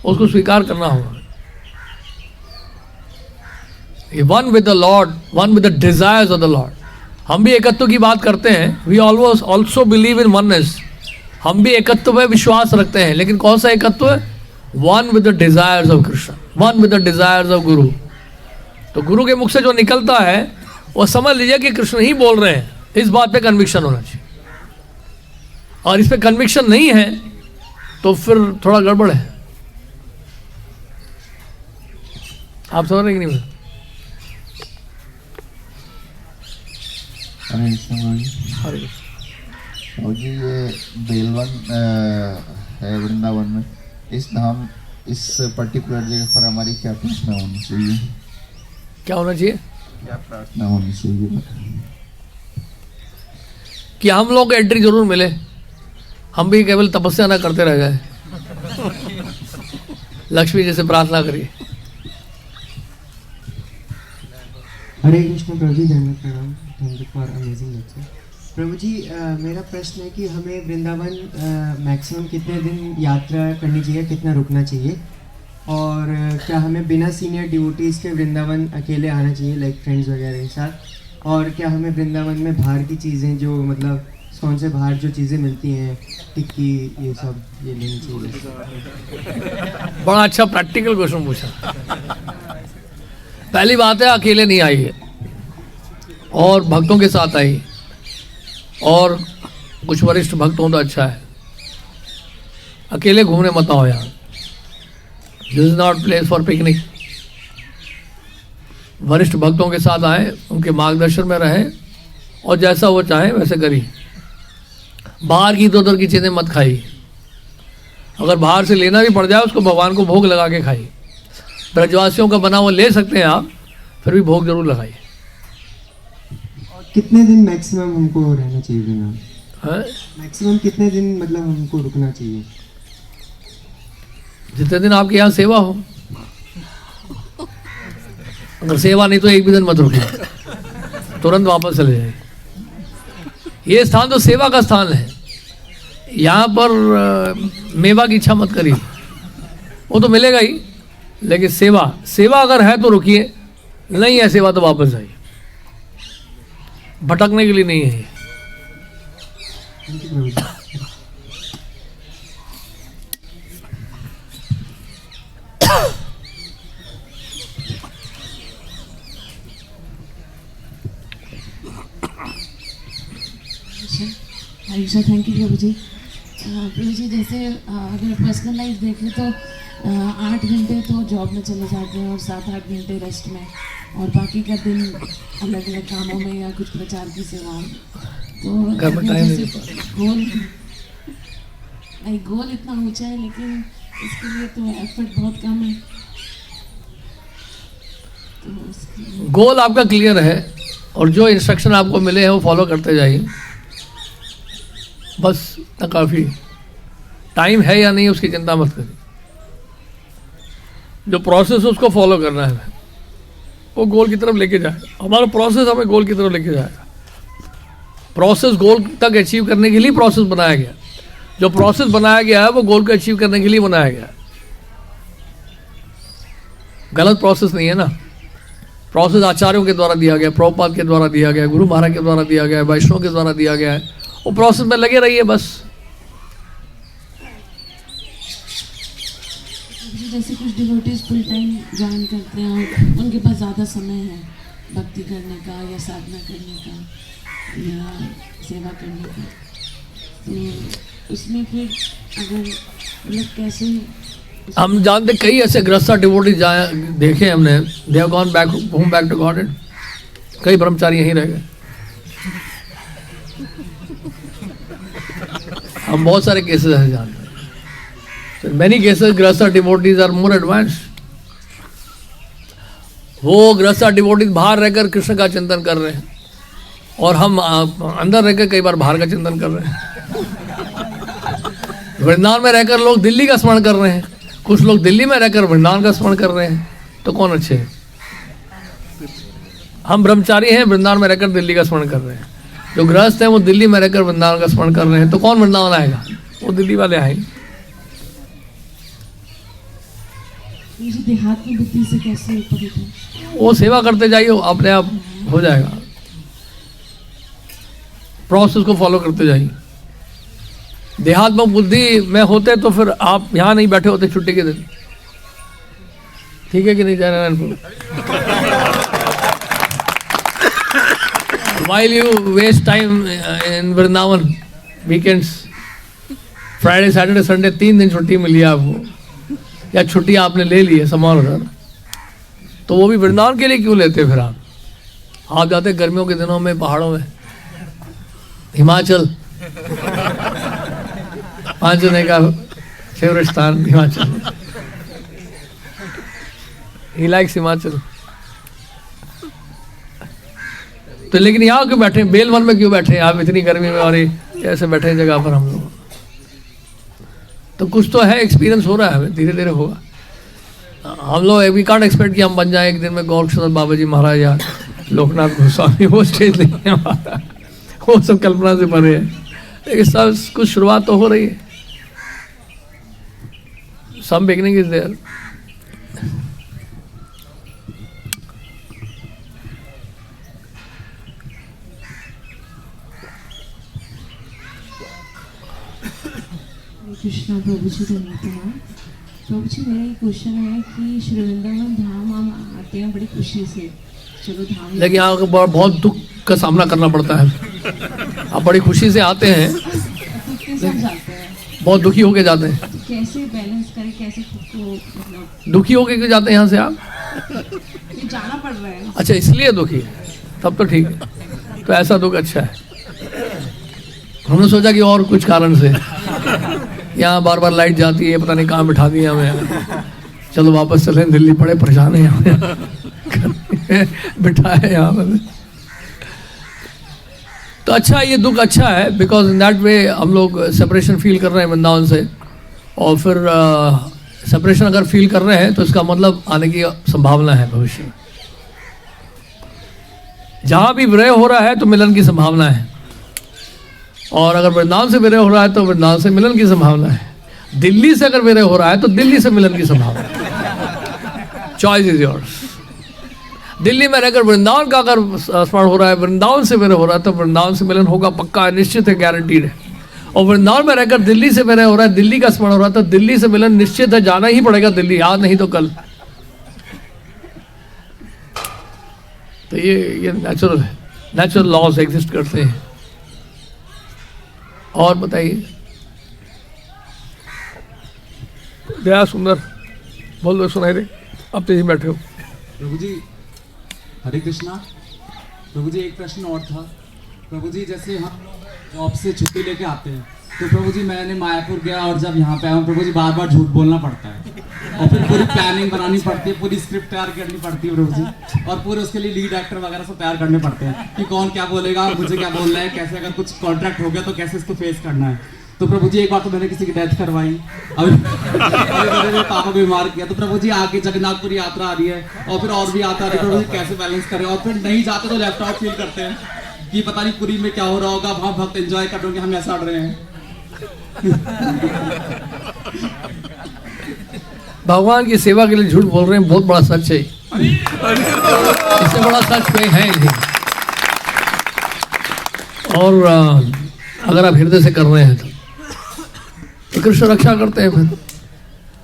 उसको स्वीकार करना होगा। One with the Lord, one with the desires of the Lord. हम भी एकत्व की बात करते हैं, we always also believe in oneness. हम भी एकत्व में विश्वास रखते हैं, लेकिन कौन सा एकत्व है? One with the desires of Krishna, one with the desires of गुरु। तो गुरु के मुख से जो निकलता है वो समझ लीजिए कि कृष्ण ही बोल रहे हैं, इस बात पे कन्विक्शन होना चाहिए। और इस पे कन्विक्शन नहीं है तो फिर थोड़ा गड़बड़ है। आप समझ रहे कि नहीं? हरे और जी ये बेलवन है वृंदावन में, इस धाम इस पर्टिकुलर जगह पर हमारी क्या प्रार्थना होनी चाहिए? क्या होना चाहिए? क्या प्रार्थना होनी चाहिए? कि हम लोग को एंट्री जरूर मिले, हम भी केवल तपस्या ना करते रह गए। लक्ष्मी जैसे प्रार्थना करिए। हरे कृष्ण प्रभु जी, धन्यवाद, प्रणाम, thank you for amazing lecture. प्रभु जी मेरा प्रश्न है कि हमें वृंदावन मैक्सिमम कितने दिन यात्रा करनी चाहिए, कितना रुकना चाहिए, और क्या हमें बिना सीनियर डिवोटीज़ के वृंदावन अकेले आना चाहिए, लाइक फ्रेंड्स वगैरह के साथ, और क्या हमें वृंदावन में बाहर की चीज़ें जो मतलब कौन से बाहर जो चीज़ें मिलती हैं, टिक्की, ये सब, ये लेनी चाहिए? बड़ा अच्छा प्रैक्टिकल क्वेश्चन पूछा। पहली बात है, अकेले नहीं आइए और भक्तों के साथ आइए, और कुछ वरिष्ठ भक्त हों तो अच्छा है। अकेले घूमने मत आओ यार, this is not place for picnic. वरिष्ठ भक्तों के साथ आए, उनके मार्गदर्शन में रहें, और जैसा वो चाहें वैसे करिए। बाहर की इधर उधर की चीज़ें मत खाइए। अगर बाहर से लेना भी पड़ जाए, उसको भगवान को भोग लगा के खाइए। ब्रजवासियों का बना हुआ ले सकते हैं आप, फिर भी भोग जरूर लगाइए। कितने दिन मैक्सिमम हमको रहना चाहिए वृंदावन? हैं? मैक्सिमम कितने दिन मतलब हमको रुकना चाहिए? जितने दिन आपके यहाँ सेवा हो। अगर सेवा नहीं तो एक भी दिन मत रुकिए, तुरंत वापस चले जाइए। ये स्थान तो सेवा का स्थान है, यहाँ पर मेवा की इच्छा मत करिए, वो तो मिलेगा ही, लेकिन सेवा अगर है तो रुकिए, नहीं है सेवा तो वापस जाइए। भटकने के लिए नहीं है ये। थैंक यू प्रभु जी। आयुषा, थैंक यू प्रभु जी। प्रभु जी, जैसे अगर पर्सनल लाइफ देखें तो 8 घंटे तो जॉब में चले जाते हैं और 7-8 घंटे रेस्ट में, और बाकी का दिन अलग अलग कामों में या कुछ प्रचार की सेवा में। तो घर में टाइम नहीं गोल इतना ऊंचा है, लेकिन इसके लिए तो एफर्ट बहुत कम है। तो गोल आपका क्लियर है और जो इंस्ट्रक्शन आपको मिले हैं वो फॉलो करते जाइए, बस इतना काफ़ी। टाइम है या नहीं उसकी चिंता मत करिए, जो प्रोसेस उसको फॉलो करना है वो गोल की तरफ लेके जाएगा। हमारा प्रोसेस हमें गोल की तरफ लेके जाएगा। प्रोसेस गोल तक अचीव करने के लिए प्रोसेस बनाया गया, जो प्रोसेस बनाया गया है वो गोल को अचीव करने के लिए बनाया गया है। गलत प्रोसेस नहीं है ना। प्रोसेस आचार्यों के द्वारा दिया गया, प्रभुपाद के द्वारा दिया गया, गुरु महाराज के द्वारा दिया गया, वैष्णव के द्वारा दिया गया है। वो प्रोसेस में लगे रहिए बस। जैसे कुछ डिवोटीज फुल टाइम ज्वाइन करते हैं और उनके पास ज़्यादा समय है भक्ति करने का या साधना करने का या सेवा करने का, तो उसमें फिर अगर मतलब कैसे हम जानते कई ऐसे ग्रस्ता डिवोटी देखे हमने, they have gone back home back to God. कई ब्रह्मचारी यहीं रह गए। हम बहुत सारे केसेस ऐसे जानते हैं। मैनी केसेस ग्रस्ता डिवोटीज आर मोर एडवांस। वो ग्रस्ता डिवोटीज बाहर रहकर कृष्ण का चिंतन कर रहे हैं और हम अंदर रहकर कई बार बाहर का चिंतन कर रहे हैं। वृंदावन में रहकर लोग दिल्ली का स्मरण कर रहे हैं, कुछ लोग दिल्ली में रहकर वृंदावन का स्मरण कर रहे हैं, तो कौन अच्छे हैं? हम ब्रह्मचारी हैं, वृंदावन में रहकर दिल्ली का स्मरण कर रहे हैं। जो गृहस्थ हैं वो दिल्ली में रहकर वृंदावन का स्मरण कर रहे हैं, तो कौन वृंदावन आएगा? वो दिल्ली वाले आएंगे। देहात की बुद्धि से कैसे ऊपर उठे? वो सेवा करते जाइए, अपने आप हो जाएगा। प्रोसेस को फॉलो करते जाइए। देहात में बुद्धि में होते तो फिर आप यहाँ नहीं बैठे होते छुट्टी के दिन। ठीक है कि नहीं जयनारायणपुर? While you waste time in Vrindavan weekends, Friday Saturday Sunday 3 दिन छुट्टी मिली आपको, या छुट्टी आपने ले ली है समर उधर, तो वो भी वृंदावन के लिए क्यों लेते फिर आप जाते गर्मियों के दिनों में पहाड़ों में, हिमाचल। 5 जने का फेवरेट स्थान हिमाचल। He likes Himachal. तो लेकिन यहाँ क्यों बैठे, बेलवन में क्यों बैठे आप इतनी गर्मी में, और ऐसे बैठे जगह पर हम लोग? तो कुछ तो है, एक्सपीरियंस हो रहा है हमें, धीरे धीरे होगा। हम लोग वी कांट एक्सपेक्ट कि हम बन जाए एक दिन में गौरक्षनाथ बाबा जी महाराज या लोकनाथ गोस्वामी। वो स्टेज नहीं है हमारा, वो सब कल्पना से परे है। लेकिन सब कुछ शुरुआत तो हो रही है। सम बिगनिंग इज देयर। कृष्णा प्रभु जी धन्यवाद। प्रभु जी, मेरा एक क्वेश्चन है कि श्री वृंदावन धाम हम आते हैं बड़ी खुशी से, चलो धाम, लेकिन यहाँ बहुत दुख का सामना करना पड़ता है। आप बड़ी खुशी से आते हैं, जाते हैं बहुत दुखी होके जाते हैं। तो कैसे बैलेंस करें, कैसे खुद को मतलब दुखी होके क्यों जाते हैं यहाँ से आप? जाना पड़ रहा है। अच्छा, इसलिए दुखी है, तब तो ठीक है। तो ऐसा दुख अच्छा है। हमने सोचा कि और कुछ कारण से यहाँ बार बार लाइट जाती है, पता नहीं कहाँ बिठा दिया हमें, चलो वापस चले दिल्ली, पड़े परेशान है यहाँ बिठाए यहाँ पर। तो अच्छा, ये दुख अच्छा है, बिकॉज इन दैट वे हम लोग सेपरेशन फील कर रहे हैं वृंदावन से, और फिर सेपरेशन अगर फील कर रहे हैं तो इसका मतलब आने की संभावना है भविष्य में। जहाँ भी विरह हो रहा है तो मिलन की संभावना है, और अगर वृंदावन से विरह हो रहा है तो वृंदावन से मिलन की संभावना है। दिल्ली से अगर विरह हो रहा है तो दिल्ली से मिलन की संभावना है। Choice is yours. दिल्ली में रहकर वृंदावन का अगर स्मरण हो रहा है, वृंदावन से विरह हो रहा है तो वृंदावन से मिलन होगा, पक्का है, निश्चित है, गारंटीड है। और वृंदावन में रहकर दिल्ली से विरह हो रहा है, दिल्ली का स्मरण हो रहा है तो दिल्ली से मिलन निश्चित है, जाना ही पड़ेगा दिल्ली, आज नहीं तो कल। तो ये नेचुरल है, नेचुरल लॉज एग्जिस्ट करते हैं। और बताइए, दया सुंदर बोल दो, सुनाई दे, अब तो यहीं बैठे हो। प्रभु जी हरे कृष्णा। प्रभु जी एक प्रश्न और था। प्रभु जी जैसे हम जॉब से छुट्टी लेके आते हैं तो प्रभु जी मैंने मायापुर गया और जब यहाँ पे आया हूँ प्रभु जी बार बार झूठ बोलना पड़ता है, और फिर पूरी प्लानिंग बनानी पड़ती है, पूरी स्क्रिप्ट तैयार करनी पड़ती है प्रभु जी, और पूरे उसके लिए लीड एक्टर वगैरह सब तैयार करने पड़ते हैं कि कौन क्या बोलेगा, मुझे क्या बोलना है, कैसे अगर कुछ कॉन्ट्रैक्ट हो गया तो कैसे इसको फेस करना है। तो प्रभु जी एक बार तो मैंने किसी की डेथ करवाई, अभी मेरे पापा बीमार किया, तो प्रभु जी आगे जगन्नाथपुरी यात्रा आ रही है और भी आता है, प्रभु जी कैसे बैलेंस करें, और फिर नहीं जाते तो लेफ्ट आउट फील करते हैं कि पता नहीं पुरी में क्या हो रहा होगा, वहां भक्त एंजॉय कर रहे होंगे, हम ऐसा अड़ रहे हैं। भगवान की सेवा के लिए झूठ बोल रहे हैं, बहुत बड़ा सच है, इससे बड़ा सच कोई है नहीं। और अगर आप हृदय से कर रहे हैं तो कृष्ण रक्षा करते हैं। फिर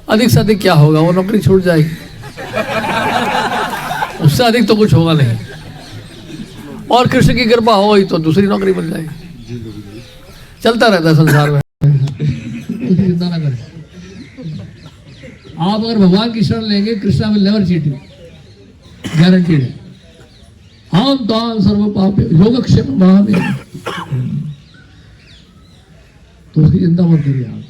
अधिक से अधिक क्या होगा, वो नौकरी छूट जाएगी, उससे अधिक तो कुछ होगा नहीं, और कृष्ण की कृपा हो तो दूसरी नौकरी मिल जाएगी। चलता रहता है संसार में, चिंता ना करें। आप अगर भगवान की शरण लेंगे, Krishna will never cheat you, guaranteed है। हम ताम सर्व पाप योगक्षेम महावीर, तो उसकी चिंता मत करिए आप।